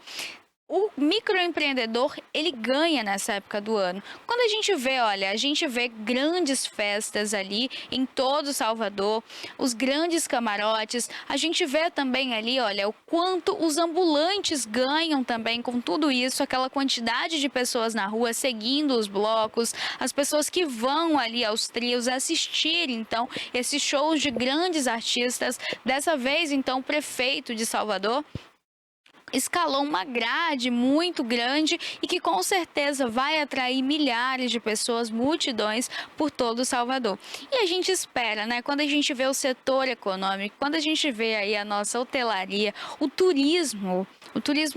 [SPEAKER 1] O microempreendedor, ele ganha nessa época do ano. Quando a gente vê, olha, a gente vê grandes festas ali em todo Salvador, os grandes camarotes, a gente vê também ali, olha, o quanto os ambulantes ganham também com tudo isso, aquela quantidade de pessoas na rua seguindo os blocos, as pessoas que vão ali aos trios assistir, então, esses shows de grandes artistas. Dessa vez, então, o prefeito de Salvador escalou uma grade muito grande e que com certeza vai atrair milhares de pessoas, multidões por todo Salvador. E a gente espera, né? Quando a gente vê o setor econômico, quando a gente vê aí a nossa hotelaria, o turismo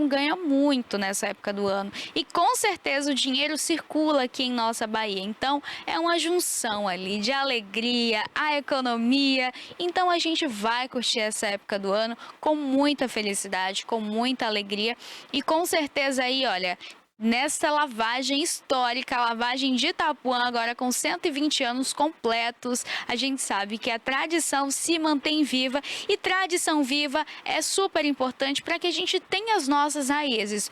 [SPEAKER 1] ganha muito nessa época do ano e com certeza o dinheiro circula aqui em nossa Bahia. Então é uma junção ali de alegria, a economia. Então a gente vai curtir essa época do ano com muita felicidade, com muita alegria e com certeza aí, olha, nessa lavagem histórica, a lavagem de Itapuã, agora com 120 anos completos, a gente sabe que a tradição se mantém viva e tradição viva é super importante para que a gente tenha as nossas raízes.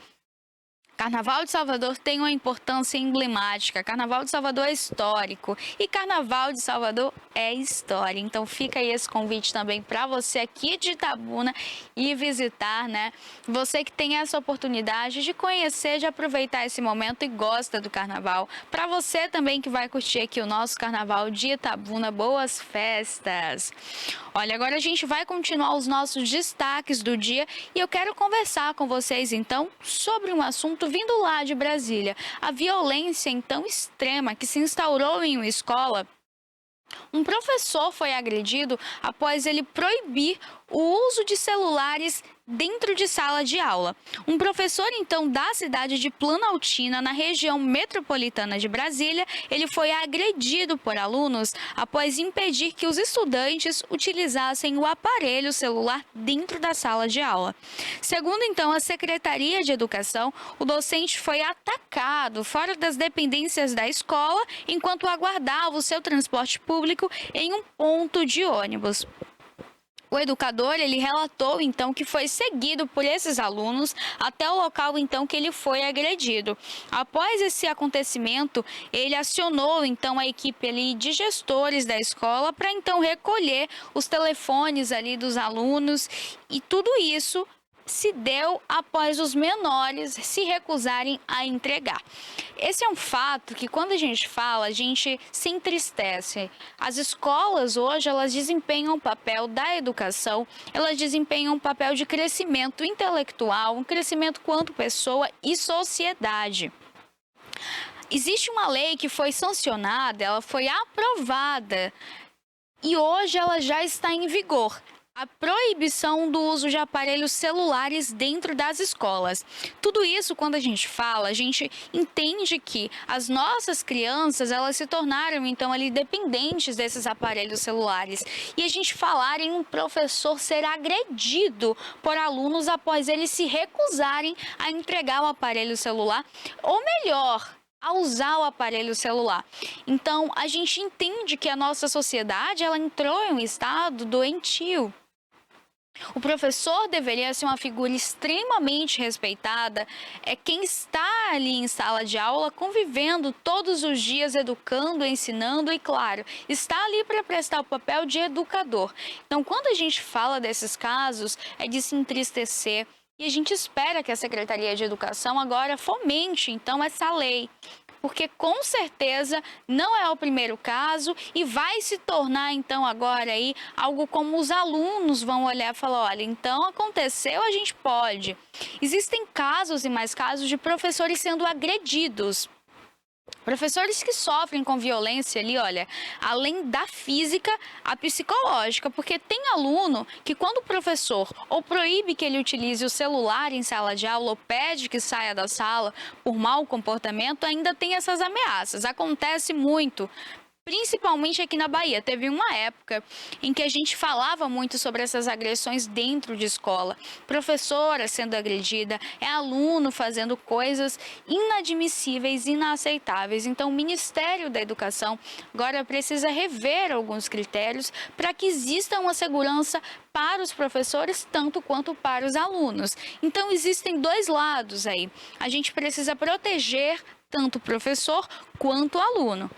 [SPEAKER 1] Carnaval de Salvador tem uma importância emblemática, Carnaval de Salvador é histórico e Carnaval de Salvador é história. Então fica aí esse convite também para você aqui de Itabuna e visitar, né? Você que tem essa oportunidade de conhecer, de aproveitar esse momento e gosta do Carnaval. Para você também que vai curtir aqui o nosso Carnaval de Itabuna, boas festas! Olha, agora a gente vai continuar os nossos destaques do dia e eu quero conversar com vocês então sobre um assunto vindo lá de Brasília. A violência então extrema que se instaurou em uma escola. Um professor foi agredido após ele proibir o uso de celulares dentro de sala de aula. Um professor, então, da cidade de Planaltina, na região metropolitana de Brasília, ele foi agredido por alunos após impedir que os estudantes utilizassem o aparelho celular dentro da sala de aula. Segundo, então, a Secretaria de Educação, o docente foi atacado fora das dependências da escola enquanto aguardava o seu transporte público em um ponto de ônibus. O educador, ele relatou, então, que foi seguido por esses alunos até o local, então, que ele foi agredido. Após esse acontecimento, ele acionou, então, a equipe ali de gestores da escola para, então, recolher os telefones ali dos alunos e tudo isso se deu após os menores se recusarem a entregar. Esse é um fato que quando a gente fala, a gente se entristece. As escolas hoje, elas desempenham um papel da educação, elas desempenham um papel de crescimento intelectual, um crescimento quanto pessoa e sociedade. Existe uma lei que foi sancionada, ela foi aprovada e hoje ela já está em vigor. A proibição do uso de aparelhos celulares dentro das escolas. Tudo isso, quando a gente fala, a gente entende que as nossas crianças, elas se tornaram, então, ali dependentes desses aparelhos celulares. E a gente falar em um professor ser agredido por alunos após eles se recusarem a entregar o aparelho celular, ou melhor, a usar o aparelho celular. Então, a gente entende que a nossa sociedade, ela entrou em um estado doentio. O professor deveria ser uma figura extremamente respeitada, é quem está ali em sala de aula convivendo todos os dias, educando, ensinando e, claro, está ali para prestar o papel de educador. Então, quando a gente fala desses casos, é de se entristecer e a gente espera que a Secretaria de Educação agora fomente, então, essa lei. Porque com certeza não é o primeiro caso e vai se tornar então agora aí algo como os alunos vão olhar e falar, olha, então aconteceu, a gente pode. Existem casos e mais casos de professores sendo agredidos. Professores que sofrem com violência ali, olha, além da física, a psicológica, porque tem aluno que quando o professor ou proíbe que ele utilize o celular em sala de aula ou pede que saia da sala por mau comportamento, ainda tem essas ameaças. Acontece muito. Principalmente aqui na Bahia. Teve uma época em que a gente falava muito sobre essas agressões dentro de escola. Professora sendo agredida, é aluno fazendo coisas inadmissíveis, inaceitáveis. Então, o Ministério da Educação agora precisa rever alguns critérios para que exista uma segurança para os professores, tanto quanto para os alunos. Então, existem dois lados aí. A gente precisa proteger tanto o professor quanto o aluno.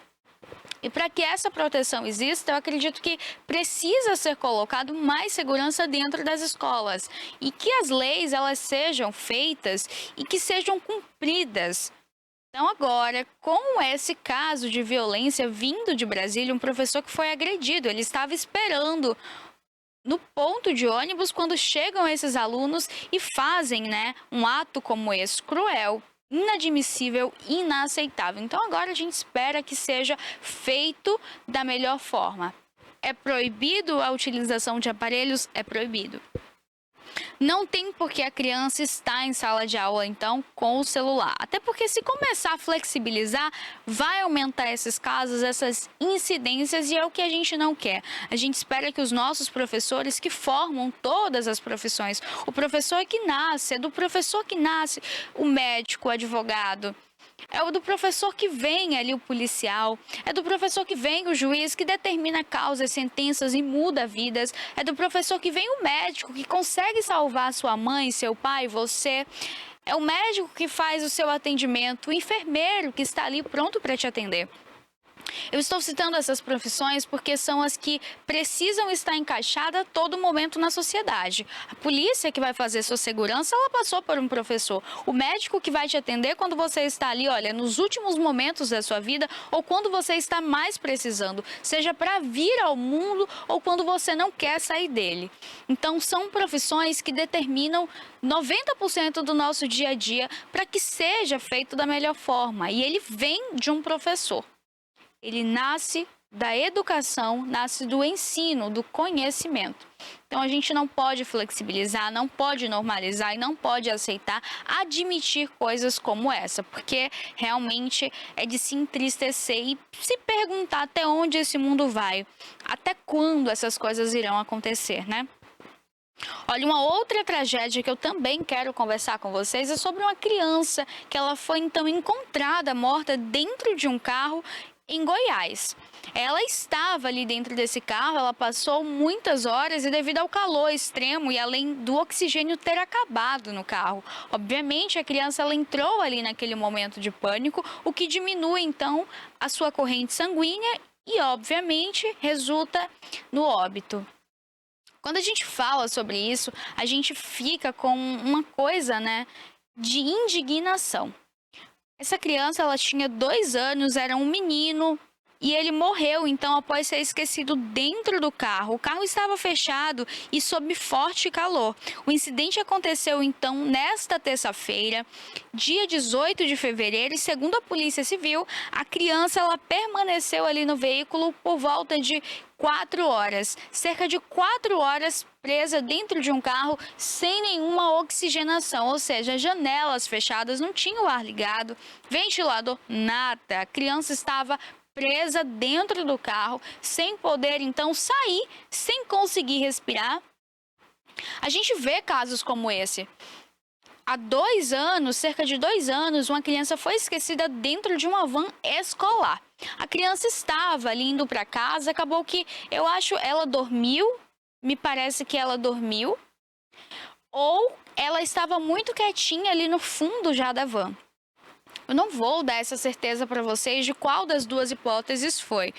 [SPEAKER 1] E para que essa proteção exista, eu acredito que precisa ser colocado mais segurança dentro das escolas e que as leis elas sejam feitas e que sejam cumpridas. Então agora, com esse caso de violência vindo de Brasília, um professor que foi agredido, ele estava esperando no ponto de ônibus quando chegam esses alunos e fazem, né, um ato como esse, cruel, inadmissível, inaceitável. Então agora a gente espera que seja feito da melhor forma. É proibido a utilização de aparelhos? É proibido. Não tem por que a criança estar em sala de aula, então, com o celular. Até porque se começar a flexibilizar, vai aumentar esses casos, essas incidências, e é o que a gente não quer. A gente espera que os nossos professores, que formam todas as profissões, o professor que nasce, é do professor que nasce o médico, o advogado, é o do professor que vem ali o policial, é do professor que vem o juiz que determina causas, sentenças e muda vidas, é do professor que vem o médico que consegue salvar sua mãe, seu pai, você, é o médico que faz o seu atendimento, o enfermeiro que está ali pronto para te atender. Eu estou citando essas profissões porque são as que precisam estar encaixadas a todo momento na sociedade. A polícia que vai fazer sua segurança, ela passou por um professor. O médico que vai te atender quando você está ali, olha, nos últimos momentos da sua vida ou quando você está mais precisando, seja para vir ao mundo ou quando você não quer sair dele. Então, são profissões que determinam 90% do nosso dia a dia para que seja feito da melhor forma. E ele vem de um professor. Ele nasce da educação, nasce do ensino, do conhecimento. Então, a gente não pode flexibilizar, não pode normalizar e não pode aceitar, admitir coisas como essa, porque realmente é de se entristecer e se perguntar até onde esse mundo vai, até quando essas coisas irão acontecer, né? Olha, uma outra tragédia que eu também quero conversar com vocês é sobre uma criança que ela foi então encontrada morta dentro de um carro em Goiás. Ela estava ali dentro desse carro, ela passou muitas horas e devido ao calor extremo e além do oxigênio ter acabado no carro. Obviamente, a criança ela entrou ali naquele momento de pânico, o que diminui então a sua corrente sanguínea e, obviamente, resulta no óbito. Quando a gente fala sobre isso, a gente fica com uma coisa, né, de indignação. Essa criança, ela tinha 2 anos, era um menino e ele morreu, então, após ser esquecido dentro do carro. O carro estava fechado e sob forte calor. O incidente aconteceu, então, nesta terça-feira, dia 18 de fevereiro, e segundo a Polícia Civil, a criança, ela permaneceu ali no veículo por volta de 4 horas, cerca de 4 horas presa dentro de um carro sem nenhuma oxigenação, ou seja, janelas fechadas, não tinha o ar ligado, ventilador, nada. A criança estava presa dentro do carro, sem poder então sair, sem conseguir respirar. A gente vê casos como esse. Há 2 anos, cerca de 2 anos, uma criança foi esquecida dentro de uma van escolar. A criança estava ali indo para casa, acabou que, eu acho, ela dormiu, me parece que ela dormiu, ou ela estava muito quietinha ali no fundo já da van. Eu não vou dar essa certeza para vocês de qual das duas hipóteses foi.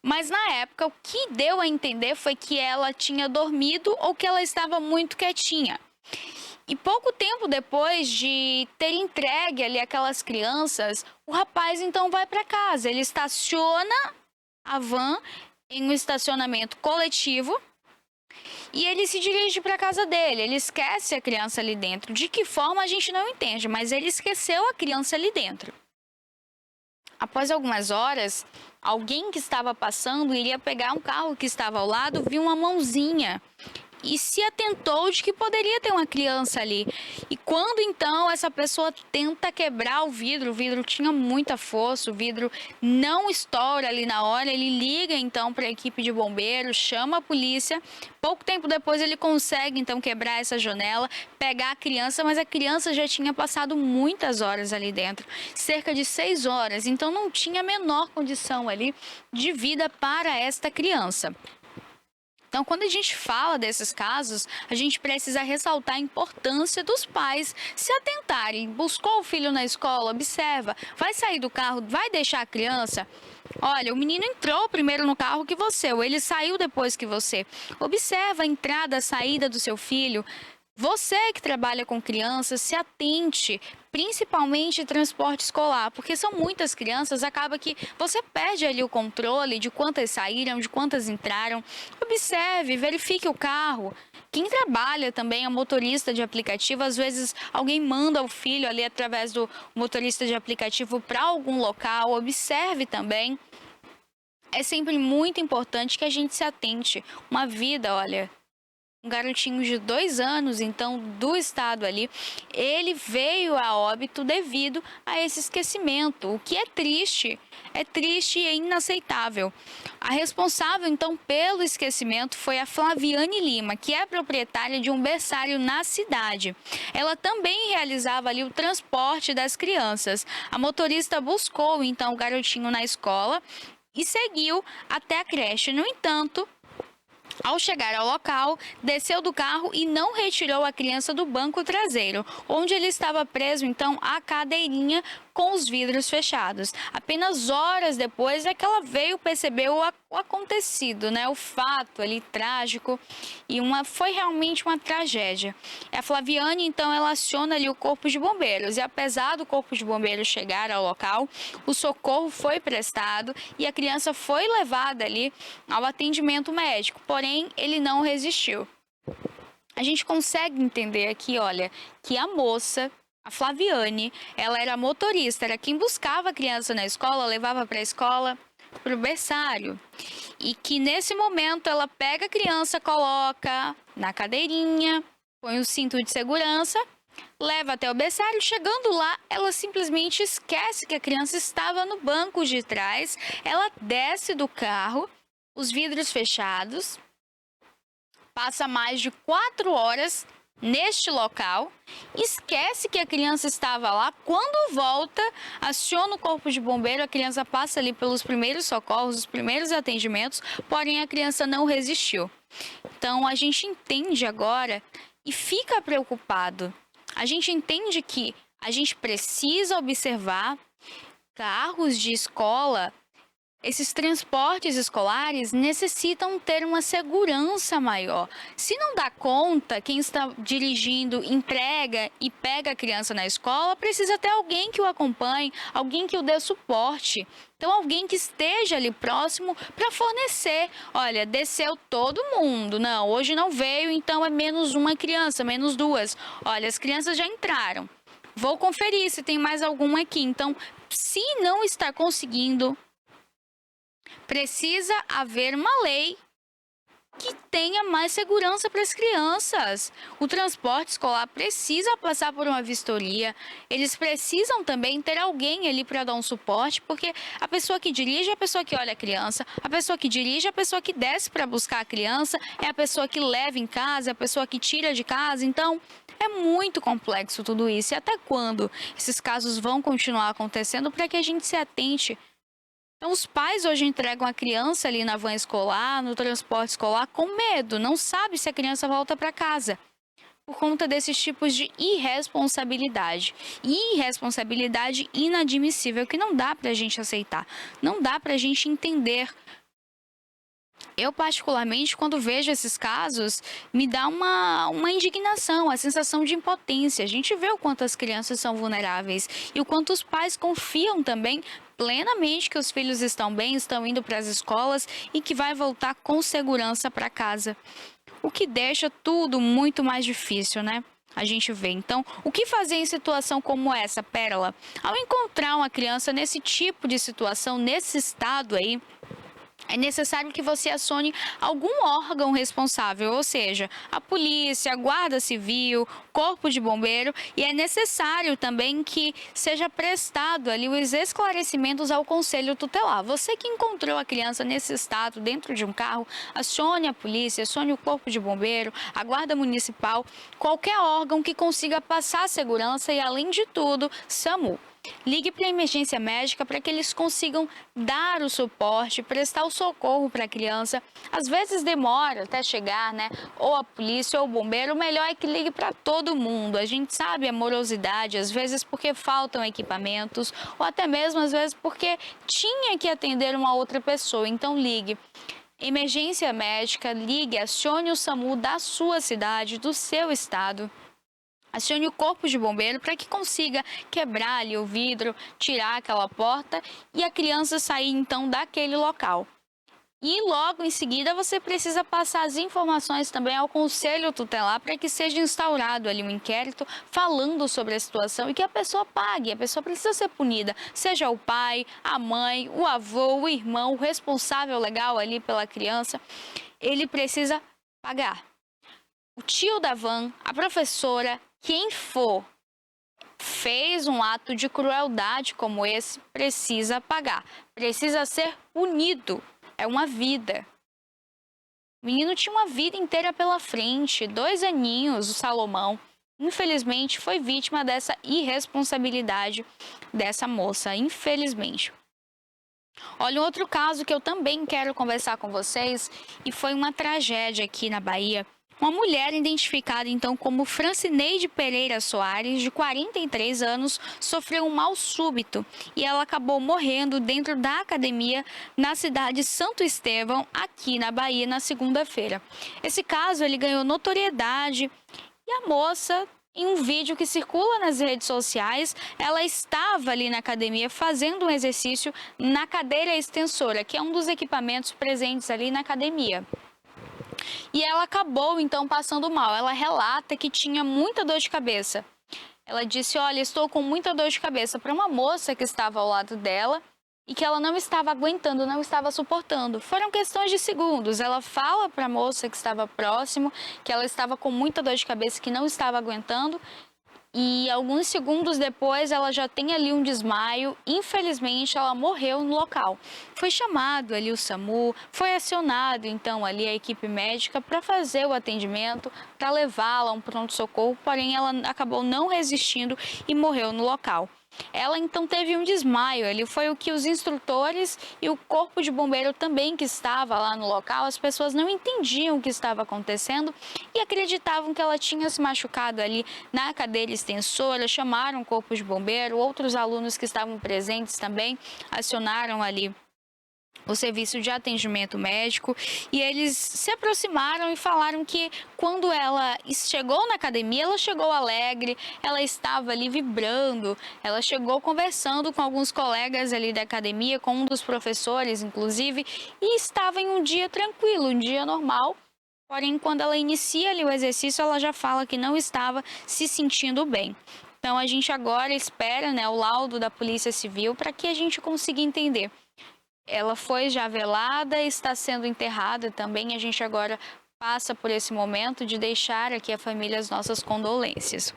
[SPEAKER 1] Mas na época, o que deu a entender foi que ela tinha dormido ou que ela estava muito quietinha. E pouco tempo depois de ter entregue ali aquelas crianças, o rapaz então vai para casa. Ele estaciona a van em um estacionamento coletivo e ele se dirige para a casa dele. Ele esquece a criança ali dentro. De que forma a gente não entende, mas ele esqueceu a criança ali dentro. Após algumas horas, alguém que estava passando iria pegar um carro que estava ao lado, viu uma mãozinha e se atentou de que poderia ter uma criança ali. E quando então essa pessoa tenta quebrar o vidro tinha muita força, o vidro não estoura ali na hora, ele liga então para a equipe de bombeiros, chama a polícia. Pouco tempo depois ele consegue então quebrar essa janela, pegar a criança, mas a criança já tinha passado muitas horas ali dentro, cerca de 6 horas, então não tinha a menor condição ali de vida para esta criança. Então, quando a gente fala desses casos, a gente precisa ressaltar a importância dos pais se atentarem. Buscou o filho na escola, observa, vai sair do carro, vai deixar a criança? Olha, o menino entrou primeiro no carro que você, ou ele saiu depois que você. Observa a entrada, a saída do seu filho. Você que trabalha com crianças, se atente, principalmente em transporte escolar, porque são muitas crianças, acaba que você perde ali o controle de quantas saíram, de quantas entraram. Observe, verifique o carro. Quem trabalha também é motorista de aplicativo, às vezes alguém manda o filho ali através do motorista de aplicativo para algum local, observe também. É sempre muito importante que a gente se atente. Uma vida, olha, um garotinho de 2 anos, então, do estado ali, ele veio a óbito devido a esse esquecimento, o que é triste e inaceitável. A responsável, então, pelo esquecimento foi a Flaviane Lima, que é proprietária de um berçário na cidade. Ela também realizava ali o transporte das crianças. A motorista buscou, então, o garotinho na escola e seguiu até a creche. No entanto, ao chegar ao local, desceu do carro e não retirou a criança do banco traseiro, onde ele estava preso, então, à cadeirinha com os vidros fechados. Apenas horas depois é que ela veio perceber o acontecido, né? O fato ali trágico, e foi realmente uma tragédia. A Flaviane, então, ela aciona ali o corpo de bombeiros, e apesar do corpo de bombeiros chegar ao local, o socorro foi prestado e a criança foi levada ali ao atendimento médico, porém ele não resistiu. A gente consegue entender aqui, olha, que a moça, a Flaviane, ela era motorista, era quem buscava a criança na escola, levava para a escola, para o berçário. E que nesse momento ela pega a criança, coloca na cadeirinha, põe o cinto de segurança, leva até o berçário. Chegando lá, ela simplesmente esquece que a criança estava no banco de trás. Ela desce do carro, os vidros fechados, passa mais de 4 horas neste local, esquece que a criança estava lá. Quando volta, aciona o corpo de bombeiro, a criança passa ali pelos primeiros socorros, os primeiros atendimentos, porém a criança não resistiu. Então a gente entende agora e fica preocupado. A gente entende que a gente precisa observar carros de escola. Esses transportes escolares necessitam ter uma segurança maior. Se não dá conta, quem está dirigindo, entrega e pega a criança na escola, precisa ter alguém que o acompanhe, alguém que o dê suporte. Então, alguém que esteja ali próximo para fornecer. Olha, desceu todo mundo. Não, hoje não veio, então é menos uma criança, menos 2. Olha, as crianças já entraram. Vou conferir se tem mais algum aqui. Então, se não está conseguindo, precisa haver uma lei que tenha mais segurança para as crianças. O transporte escolar precisa passar por uma vistoria. Eles precisam também ter alguém ali para dar um suporte, porque a pessoa que dirige é a pessoa que olha a criança, a pessoa que dirige é a pessoa que desce para buscar a criança, é a pessoa que leva em casa, é a pessoa que tira de casa. Então, é muito complexo tudo isso. E até quando esses casos vão continuar acontecendo para que a gente se atente? Então, os pais hoje entregam a criança ali na van escolar, no transporte escolar, com medo, não sabe se a criança volta para casa, por conta desses tipos de irresponsabilidade. E irresponsabilidade inadmissível, que não dá para a gente aceitar, não dá para a gente entender. Eu, particularmente, quando vejo esses casos, me dá uma indignação, a sensação de impotência. A gente vê o quanto as crianças são vulneráveis e o quanto os pais confiam também plenamente que os filhos estão bem, estão indo para as escolas e que vai voltar com segurança para casa. O que deixa tudo muito mais difícil, né? A gente vê. Então, o que fazer em situação como essa, Pérola? Ao encontrar uma criança nesse tipo de situação, nesse estado aí, é necessário que você acione algum órgão responsável, ou seja, a polícia, a guarda civil, corpo de bombeiro, e é necessário também que seja prestado ali os esclarecimentos ao conselho tutelar. Você que encontrou a criança nesse estado dentro de um carro, acione a polícia, acione o corpo de bombeiro, a guarda municipal, qualquer órgão que consiga passar segurança e, além de tudo, SAMU. Ligue para a emergência médica para que eles consigam dar o suporte, prestar o socorro para a criança. Às vezes demora até chegar, né? Ou a polícia ou o bombeiro. O melhor é que ligue para todo mundo. A gente sabe a morosidade, às vezes porque faltam equipamentos, ou até mesmo às vezes porque tinha que atender uma outra pessoa. Então ligue. Emergência médica, ligue, acione o SAMU da sua cidade, do seu estado. Acione o corpo de bombeiro para que consiga quebrar ali o vidro, tirar aquela porta e a criança sair então daquele local. E logo em seguida você precisa passar as informações também ao conselho tutelar para que seja instaurado ali um inquérito falando sobre a situação e que a pessoa pague, a pessoa precisa ser punida, seja o pai, a mãe, o avô, o irmão, o responsável legal ali pela criança, ele precisa pagar. O tio da van, a professora, quem for, fez um ato de crueldade como esse, precisa pagar, precisa ser punido. É uma vida. O menino tinha uma vida inteira pela frente, 2 aninhos, o Salomão. Infelizmente, foi vítima dessa irresponsabilidade dessa moça, infelizmente. Olha, um outro caso que eu também quero conversar com vocês, e foi uma tragédia aqui na Bahia. Uma mulher identificada então como Francineide Pereira Soares, de 43 anos, sofreu um mal súbito e ela acabou morrendo dentro da academia na cidade de Santo Estevão, aqui na Bahia, na segunda-feira. Esse caso ele ganhou notoriedade e a moça, em um vídeo que circula nas redes sociais, ela estava ali na academia fazendo um exercício na cadeira extensora, que é um dos equipamentos presentes ali na academia. E ela acabou, então, passando mal. Ela relata que tinha muita dor de cabeça. Ela disse, olha, estou com muita dor de cabeça, para uma moça que estava ao lado dela e que ela não estava aguentando, não estava suportando. Foram questões de segundos. Ela fala para a moça que estava próximo que ela estava com muita dor de cabeça, que não estava aguentando. E alguns segundos depois ela já tem ali um desmaio, infelizmente ela morreu no local. Foi chamado ali o SAMU, foi acionado então ali a equipe médica para fazer o atendimento, para levá-la a um pronto-socorro, porém ela acabou não resistindo e morreu no local. Ela então teve um desmaio, ele foi o que os instrutores e o corpo de bombeiro também que estava lá no local, as pessoas não entendiam o que estava acontecendo e acreditavam que ela tinha se machucado ali na cadeira extensora, chamaram o corpo de bombeiro, outros alunos que estavam presentes também acionaram ali o serviço de atendimento médico e eles se aproximaram e falaram que quando ela chegou na academia, ela chegou alegre, ela estava ali vibrando, ela chegou conversando com alguns colegas ali da academia, com um dos professores, inclusive, e estava em um dia tranquilo, um dia normal. Porém, quando ela inicia ali o exercício, ela já fala que não estava se sentindo bem. Então, a gente agora espera, né, o laudo da Polícia Civil para que a gente consiga entender. Ela foi já velada, está sendo enterrada também. A gente agora passa por esse momento de deixar aqui a família as nossas condolências.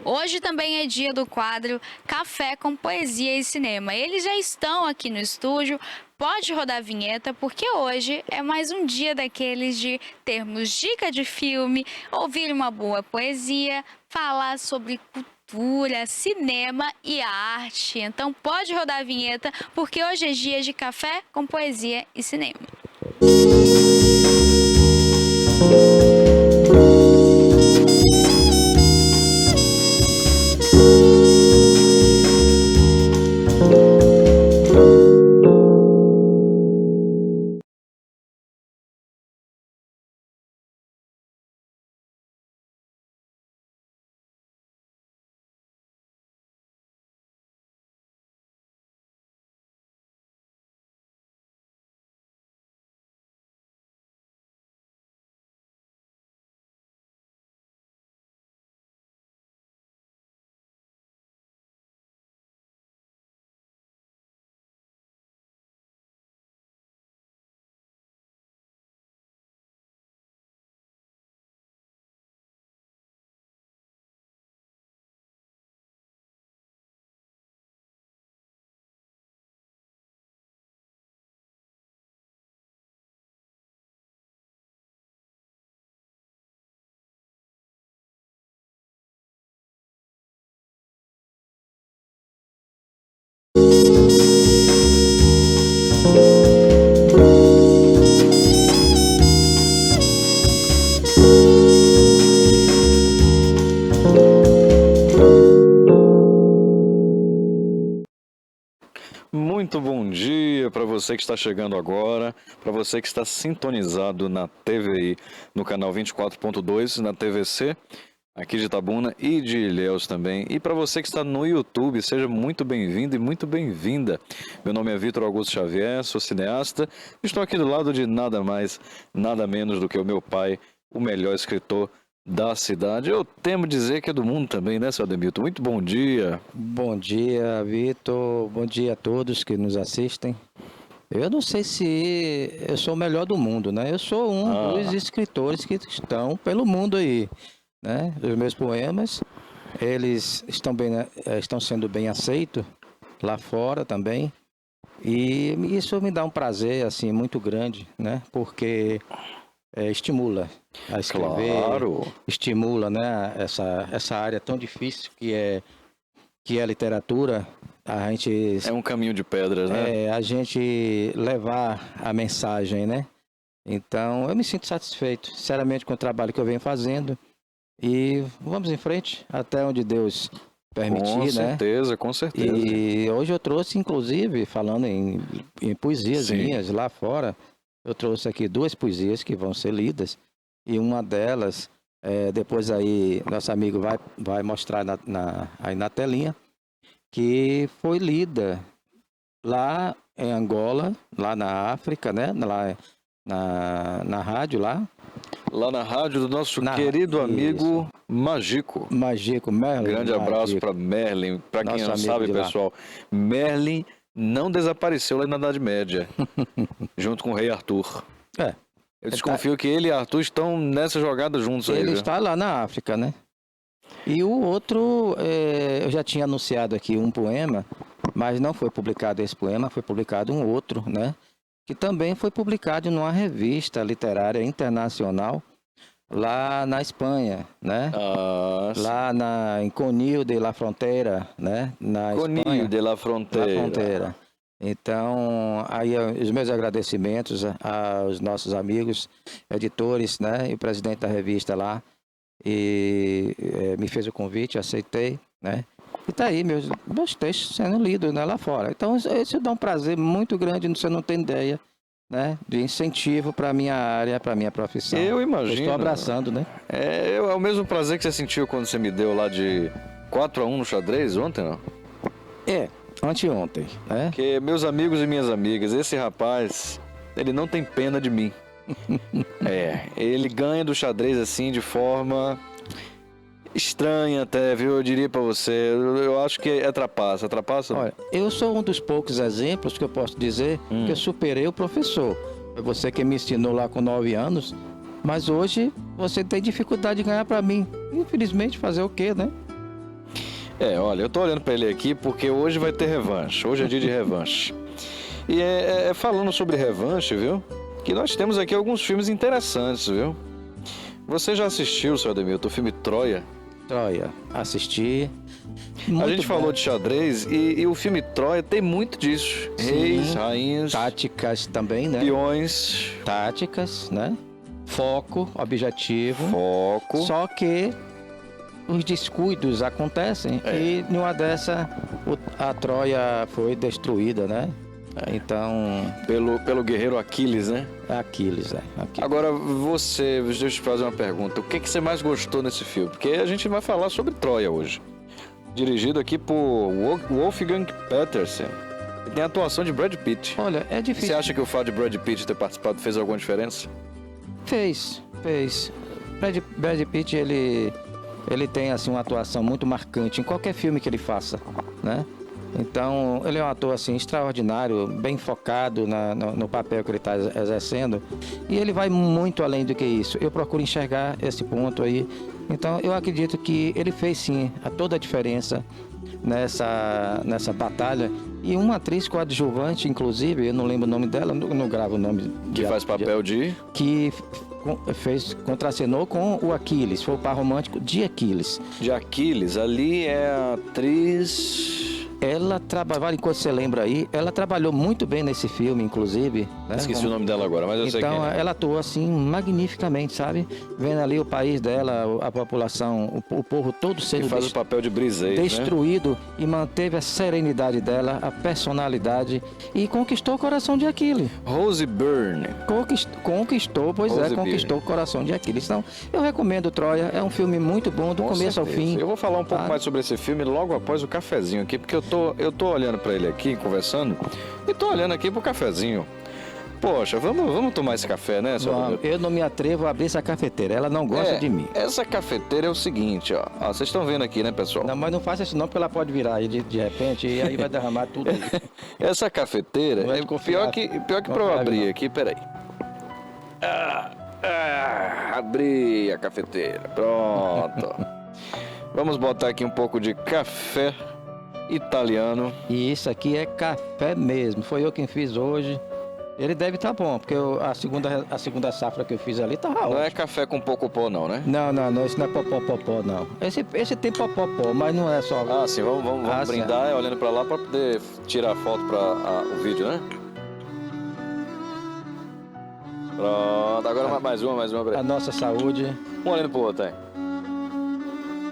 [SPEAKER 1] Hoje também é dia do quadro Café com Poesia e Cinema. Eles já estão aqui no estúdio. Pode rodar a vinheta, porque hoje é mais um dia daqueles de termos dica de filme, ouvir uma boa poesia, falar sobre cultura, cinema e arte. Então pode rodar a vinheta, porque hoje é dia de café com poesia e cinema.
[SPEAKER 8] você que está chegando agora, para você que está sintonizado na TVI, no canal 24.2, na TVC, aqui de Itabuna e de Ilhéus também. E para você que está no YouTube, seja muito bem-vindo e muito bem-vinda. Meu nome é Vitor Augusto Xavier, sou cineasta. Estou aqui do lado de nada mais, nada menos do que o meu pai, o melhor escritor da cidade. Eu temo dizer que é do mundo também, né, seu Ademilton? Muito bom dia.
[SPEAKER 9] Bom dia, Vitor. Bom dia a todos que nos assistem. Eu não sei se eu sou o melhor do mundo, né? Eu sou um dos escritores que estão pelo mundo aí, né? Os meus poemas, eles estão sendo bem aceitos lá fora também. E isso me dá um prazer, assim, muito grande, né? Porque estimula a escrever,
[SPEAKER 8] Claro.
[SPEAKER 9] estimula, né, essa área tão difícil que é a literatura, a gente
[SPEAKER 8] É um caminho de pedras, né?
[SPEAKER 9] a gente levar a mensagem, né? Então, eu me sinto satisfeito, sinceramente, com o trabalho que eu venho fazendo e vamos em frente até onde Deus permitir,
[SPEAKER 8] Com
[SPEAKER 9] né?
[SPEAKER 8] certeza, com certeza.
[SPEAKER 9] E hoje eu trouxe, inclusive, falando em poesias
[SPEAKER 8] Sim.
[SPEAKER 9] minhas lá fora, eu trouxe aqui 2 poesias que vão ser lidas. E uma delas, depois aí, nosso amigo vai mostrar aí na telinha, que foi lida lá em Angola, lá na África, né? Lá na rádio lá.
[SPEAKER 8] Lá na rádio do nosso
[SPEAKER 9] Na-
[SPEAKER 8] querido
[SPEAKER 9] isso.
[SPEAKER 8] amigo Magico.
[SPEAKER 9] Magico, Merlin.
[SPEAKER 8] Grande abraço
[SPEAKER 9] Magico.
[SPEAKER 8] para Merlin. Para quem
[SPEAKER 9] Nosso
[SPEAKER 8] não
[SPEAKER 9] amigo
[SPEAKER 8] sabe,
[SPEAKER 9] de lá.
[SPEAKER 8] pessoal, Merlin não desapareceu lá na Idade Média, junto com o rei Arthur.
[SPEAKER 9] É.
[SPEAKER 8] Eu desconfio que ele e Arthur estão nessa jogada juntos aí,
[SPEAKER 9] Ele
[SPEAKER 8] viu?
[SPEAKER 9] está lá na África, né? E o outro, eu já tinha anunciado aqui um poema, mas não foi publicado esse poema, foi publicado um outro, né? Que também foi publicado numa revista literária internacional lá na Espanha, né? Lá em Conil de la Frontera, né? Na
[SPEAKER 8] Conil
[SPEAKER 9] Espanha.
[SPEAKER 8] de la
[SPEAKER 9] Na
[SPEAKER 8] Frontera.
[SPEAKER 9] fronteira. Então, aí os meus agradecimentos aos nossos amigos, editores, né? E o presidente da revista lá. E me fez o convite, aceitei, né? E tá aí meus textos sendo lidos, né, lá fora. Então, isso dá um prazer muito grande, você não tem ideia, né? De incentivo para minha área, para minha profissão.
[SPEAKER 8] Eu imagino.
[SPEAKER 9] Eu estou abraçando, né?
[SPEAKER 8] É o mesmo prazer que você sentiu quando você me deu lá de 4-1 no xadrez ontem, não?
[SPEAKER 9] Anteontem, né?
[SPEAKER 8] Porque meus amigos e minhas amigas, esse rapaz, ele não tem pena de mim. Ele ganha do xadrez assim de forma estranha até, viu? Eu diria pra você, eu acho que é trapaça.
[SPEAKER 9] Olha, eu sou um dos poucos exemplos que eu posso dizer que eu superei o professor. Foi você que me ensinou lá com 9 anos, mas hoje você tem dificuldade de ganhar pra mim. Infelizmente, fazer o quê, né?
[SPEAKER 8] Olha, eu tô olhando pra ele aqui porque hoje vai ter revanche. Hoje é dia de revanche. E falando sobre revanche, viu? Que nós temos aqui alguns filmes interessantes, viu? Você já assistiu, seu Ademilton, o filme Troia?
[SPEAKER 9] Troia, assisti.
[SPEAKER 8] A gente falou de xadrez e o filme Troia tem muito disso.
[SPEAKER 9] Sim.
[SPEAKER 8] Reis, rainhas,
[SPEAKER 9] Táticas também, né?
[SPEAKER 8] peões,
[SPEAKER 9] Táticas, né? Foco, objetivo.
[SPEAKER 8] foco.
[SPEAKER 9] Só que os descuidos acontecem e numa dessa a Troia foi destruída, né? Então,
[SPEAKER 8] Pelo guerreiro Aquiles, né?
[SPEAKER 9] Aquiles.
[SPEAKER 8] Agora, deixa eu te fazer uma pergunta. O que você mais gostou nesse filme? Porque a gente vai falar sobre Troia hoje. Dirigido aqui por Wolfgang Petersen. E tem a atuação de Brad Pitt.
[SPEAKER 9] Olha, é difícil.
[SPEAKER 8] Você acha que o fato de Brad Pitt ter participado fez alguma diferença?
[SPEAKER 9] Fez. Brad Pitt, ele tem assim uma atuação muito marcante em qualquer filme que ele faça, né? Então, ele é um ator assim extraordinário, bem focado no papel que ele está exercendo, e ele vai muito além do que isso. Eu procuro enxergar esse ponto aí. Então, eu acredito que ele fez sim toda a diferença nessa batalha. E uma atriz coadjuvante, inclusive, eu não lembro o nome dela, não gravo o nome.
[SPEAKER 8] Que faz papel de?
[SPEAKER 9] Que contracenou com o Aquiles, foi o par romântico de Aquiles.
[SPEAKER 8] De Aquiles. Ali é a atriz...
[SPEAKER 9] Ela trabalhava, enquanto você lembra aí, ela trabalhou muito bem nesse filme, inclusive. Né?
[SPEAKER 8] Esqueci o nome dela agora, mas eu sei quem
[SPEAKER 9] Então,
[SPEAKER 8] é.
[SPEAKER 9] ela atuou assim magnificamente, sabe? Vendo ali o país dela, a população, o povo todo
[SPEAKER 8] Que
[SPEAKER 9] sendo
[SPEAKER 8] faz o papel de Briseis, né?
[SPEAKER 9] destruído e manteve a serenidade dela, a personalidade e conquistou o coração de Aquiles.
[SPEAKER 8] Rose Byrne.
[SPEAKER 9] Conquistou, pois
[SPEAKER 8] Rose
[SPEAKER 9] conquistou o coração de Aquiles. Então, eu recomendo Troia, é um filme muito bom, do
[SPEAKER 8] Com
[SPEAKER 9] começo ao
[SPEAKER 8] certeza.
[SPEAKER 9] fim.
[SPEAKER 8] Eu vou falar um pouco
[SPEAKER 9] Tá?
[SPEAKER 8] mais sobre esse filme logo após o cafezinho aqui, porque eu tô olhando pra ele aqui, conversando, e tô olhando aqui pro cafezinho. Poxa, vamos tomar esse café, né, seu
[SPEAKER 9] Vamos,
[SPEAKER 8] Roberto?
[SPEAKER 9] eu não me atrevo a abrir essa cafeteira, ela não gosta de mim.
[SPEAKER 8] Essa cafeteira é o seguinte, ó. Vocês estão vendo aqui, né, pessoal?
[SPEAKER 9] Não, mas não faça isso não, porque ela pode virar aí de repente e aí vai derramar tudo aí.
[SPEAKER 8] Essa cafeteira,
[SPEAKER 9] Não é
[SPEAKER 8] é
[SPEAKER 9] confiável.
[SPEAKER 8] pior que pra eu
[SPEAKER 9] Confiável,
[SPEAKER 8] abrir
[SPEAKER 9] não.
[SPEAKER 8] aqui, peraí. Abri a cafeteira, pronto. Vamos botar aqui um pouco de café italiano.
[SPEAKER 9] E isso aqui é café mesmo, foi eu quem fiz hoje. Ele deve estar bom, porque a segunda safra que eu fiz ali tava
[SPEAKER 8] Não
[SPEAKER 9] ótimo.
[SPEAKER 8] é café com pouco pó não, né?
[SPEAKER 9] Não, isso não é popó, não. Esse tem popó, mas não é só...
[SPEAKER 8] Ah, sim, vamos
[SPEAKER 9] Ah,
[SPEAKER 8] brindar olhando pra lá pra poder tirar foto para o vídeo, né? Pronto, agora mais uma.
[SPEAKER 9] A nossa saúde.
[SPEAKER 8] Um olhando pro outro, hein?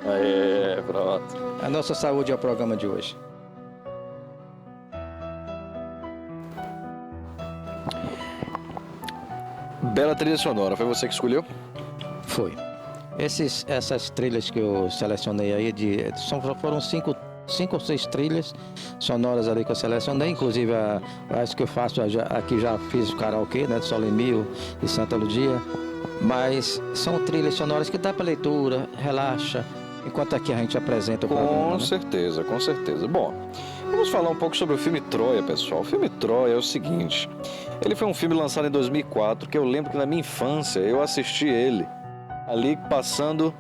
[SPEAKER 8] Aê, pronto.
[SPEAKER 9] A nossa saúde é o programa de hoje.
[SPEAKER 8] Bela trilha sonora, foi você que escolheu?
[SPEAKER 9] Foi. Essas trilhas que eu selecionei aí, foram cinco ou seis trilhas sonoras ali que eu selecionei, inclusive as que eu faço aqui já fiz karaokê, né, de Solemil e Santa Ludia, mas são trilhas sonoras que dá para leitura, relaxa, enquanto aqui a gente apresenta o programa.
[SPEAKER 8] Com
[SPEAKER 9] né?
[SPEAKER 8] certeza, com certeza. Bom, vamos falar um pouco sobre o filme Troia, pessoal. O filme Troia é o seguinte, ele foi um filme lançado em 2004, que eu lembro que na minha infância eu assisti ele ali passando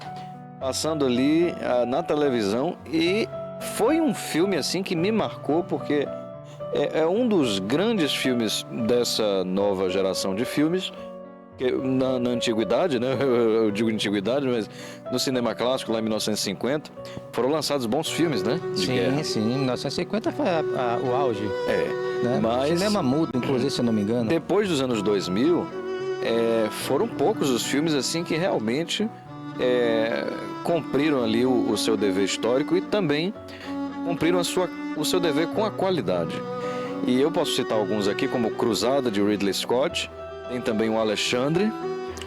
[SPEAKER 8] ali na televisão, e foi um filme assim que me marcou, porque é um dos grandes filmes dessa nova geração de filmes, que na antiguidade, né? Eu digo antiguidade, mas no cinema clássico, lá em 1950, foram lançados bons filmes, né? De guerra.
[SPEAKER 9] Sim, 1950 foi o auge. Né?
[SPEAKER 8] Mas
[SPEAKER 9] Cinema mudo, inclusive, se eu não me engano.
[SPEAKER 8] depois dos anos 2000, foram poucos os filmes assim que realmente cumpriram ali o seu dever histórico e também cumpriram o seu dever com a qualidade. E eu posso citar alguns aqui, como Cruzada, de Ridley Scott, tem também o Alexandre,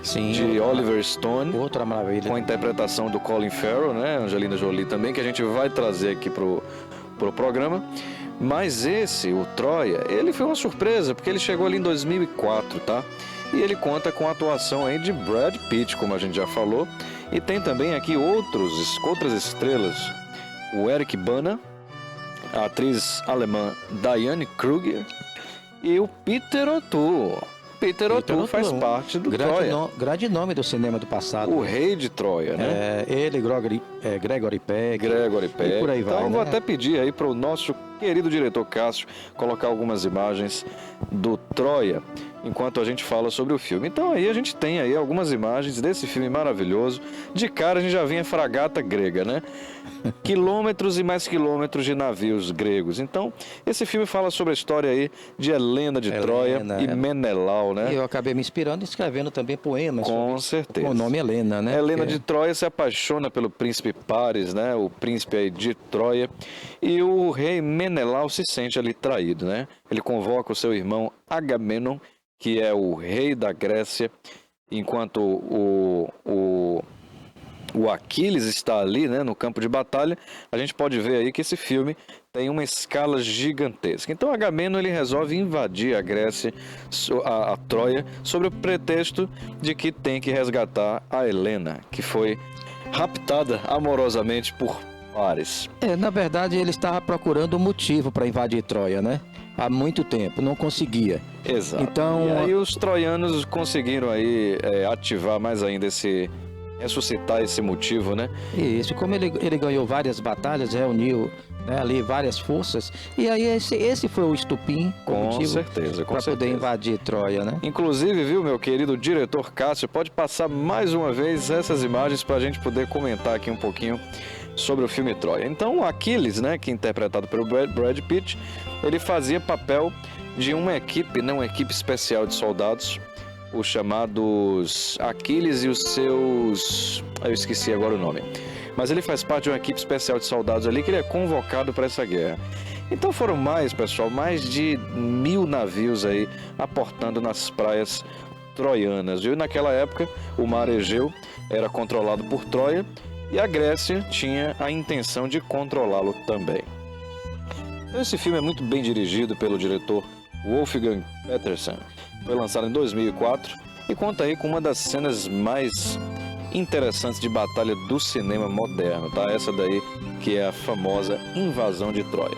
[SPEAKER 9] Sim,
[SPEAKER 8] de Oliver Stone,
[SPEAKER 9] outra maravilha.
[SPEAKER 8] com a interpretação do Colin Farrell, né? Angelina Jolie também, que a gente vai trazer aqui pro programa. Mas esse, o Troia, ele foi uma surpresa, porque ele chegou ali em 2004, tá? E ele conta com a atuação aí de Brad Pitt, como a gente já falou. E tem também aqui outras estrelas. O Eric Bana, a atriz alemã Diane Kruger e o Peter O'Toole. Peter O'Toole faz parte do Troia.
[SPEAKER 9] Grande nome do cinema do passado.
[SPEAKER 8] O rei de Troia, né?
[SPEAKER 9] Ele, Gregory Peck.
[SPEAKER 8] E
[SPEAKER 9] por aí
[SPEAKER 8] então
[SPEAKER 9] vai,
[SPEAKER 8] eu vou
[SPEAKER 9] né?
[SPEAKER 8] até pedir aí para o nosso querido diretor Cássio colocar algumas imagens do Troia enquanto a gente fala sobre o filme. Então aí a gente tem aí algumas imagens desse filme maravilhoso. De cara a gente já vem a fragata grega, né? Quilômetros e mais quilômetros de navios gregos. Então esse filme fala sobre a história aí de Helena de Troia e Menelau, né?
[SPEAKER 9] E eu acabei me inspirando e escrevendo também poemas.
[SPEAKER 8] Com certeza.
[SPEAKER 9] Com o nome Helena, né?
[SPEAKER 8] Helena de Troia se apaixona pelo príncipe Paris, né? O príncipe aí de Troia. E o rei Menelau se sente ali traído, né? Ele convoca o seu irmão Agamenon, que é o rei da Grécia, enquanto o Aquiles está ali, né, no campo de batalha. A gente pode ver aí que esse filme tem uma escala gigantesca. Então Agamenon ele resolve invadir a Grécia, a Troia, sob o pretexto de que tem que resgatar a Helena, que foi raptada amorosamente por Paris.
[SPEAKER 9] Na verdade ele estava procurando um motivo para invadir Troia, né? Há muito tempo, não conseguia.
[SPEAKER 8] Exato.
[SPEAKER 9] Então,
[SPEAKER 8] e aí os troianos conseguiram aí ativar mais ainda ressuscitar esse motivo, né?
[SPEAKER 9] Isso, como ele ganhou várias batalhas, reuniu né, ali várias forças, e aí esse foi o estupim,
[SPEAKER 8] Com
[SPEAKER 9] motivo
[SPEAKER 8] certeza, com
[SPEAKER 9] para poder
[SPEAKER 8] certeza.
[SPEAKER 9] invadir Troia, né?
[SPEAKER 8] Inclusive, viu, meu querido diretor Cássio, pode passar mais uma vez essas imagens para a gente poder comentar aqui um pouquinho sobre o filme Troia. Então, o Aquiles, né, que é interpretado pelo Brad Pitt, ele fazia papel de uma equipe, né, uma equipe especial de soldados, os chamados Aquiles e os seus... eu esqueci agora o nome. Mas ele faz parte de uma equipe especial de soldados ali que ele é convocado para essa guerra. Então foram pessoal, mais de 1000 navios aí aportando nas praias troianas, viu? Naquela época, o mar Egeu era controlado por Troia e a Grécia tinha a intenção de controlá-lo também. Então esse filme é muito bem dirigido pelo diretor Wolfgang Petersen. Foi lançado em 2004 e conta aí com uma das cenas mais interessantes de batalha do cinema moderno, tá? Essa daí que é a famosa invasão de Troia.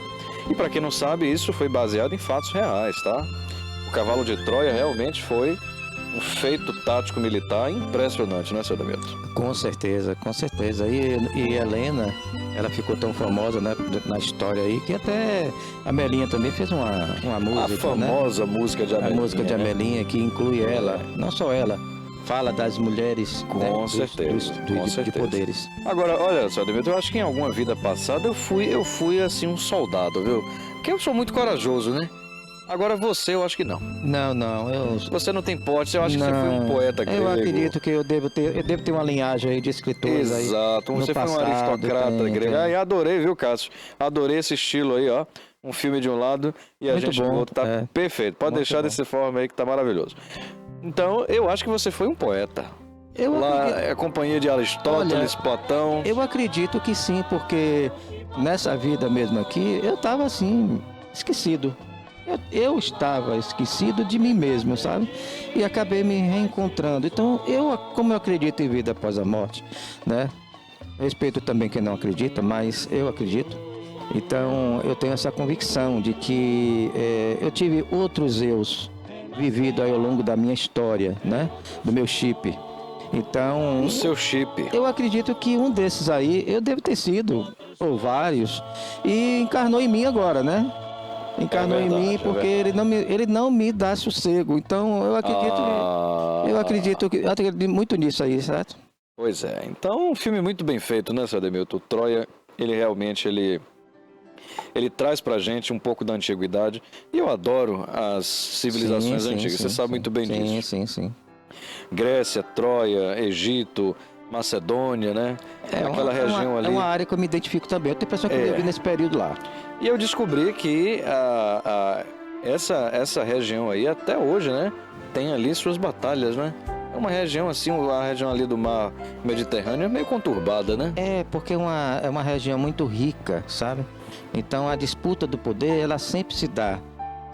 [SPEAKER 8] E para quem não sabe, isso foi baseado em fatos reais, tá? O cavalo de Troia realmente foi um feito tático militar impressionante, né, seu Ademilton?
[SPEAKER 9] Com certeza, com certeza. E Helena, ela ficou tão famosa, né, na história aí, que até a Melinha também fez uma música,
[SPEAKER 8] A famosa música de Amelinha.
[SPEAKER 9] A música de Amelinha, que inclui ela, não só ela, fala das mulheres,
[SPEAKER 8] com
[SPEAKER 9] né,
[SPEAKER 8] certeza,
[SPEAKER 9] de poderes.
[SPEAKER 8] Agora, olha só, Ademilton, eu acho que em alguma vida passada eu fui assim um soldado, viu? Porque eu sou muito corajoso, né? Agora você, eu acho que não.
[SPEAKER 9] Não,
[SPEAKER 8] Você não tem porte, eu acho que você foi um poeta grego.
[SPEAKER 9] Eu acredito que eu devo ter uma linhagem aí de escritores aí.
[SPEAKER 8] Exato, você foi um aristocrata grego. E adorei, viu, Cássio? Adorei esse estilo aí, ó. Um filme de um lado e a gente do outro. Tá perfeito. Pode deixar dessa forma aí que tá maravilhoso. Então, eu acho que você foi um poeta. Lá é a companhia de Aristóteles, Platão.
[SPEAKER 9] Eu acredito que sim, porque nessa vida mesmo aqui, eu tava assim, esquecido. Eu estava esquecido de mim mesmo, sabe? E acabei me reencontrando. Então, como eu acredito em vida após a morte, né? Respeito também quem não acredita, mas eu acredito. Então, eu tenho essa convicção de que eu tive outros eus vividos ao longo da minha história, né? Do meu chip. Então...
[SPEAKER 8] O seu chip.
[SPEAKER 9] Eu acredito que um desses aí, eu devo ter sido, ou vários, e encarnou em mim agora, né? Encarnou em mim porque ele não me dá sossego. Então eu acredito muito nisso aí, certo?
[SPEAKER 8] Pois é. Então um filme muito bem feito, né, seu Ademilton? Troia, ele realmente ele traz pra gente um pouco da antiguidade. E eu adoro as civilizações antigas. Você sabe muito bem disso.
[SPEAKER 9] Sim.
[SPEAKER 8] Grécia, Troia, Egito, Macedônia, né? Aquela região ali.
[SPEAKER 9] É uma área que eu me identifico também. Eu tenho a impressão que eu vivi nesse período lá.
[SPEAKER 8] E eu descobri que essa região aí, até hoje, né, tem ali suas batalhas, né? É uma região assim, a região ali do mar Mediterrâneo é meio conturbada, né?
[SPEAKER 9] Porque é uma região muito rica, sabe? Então a disputa do poder, ela sempre se dá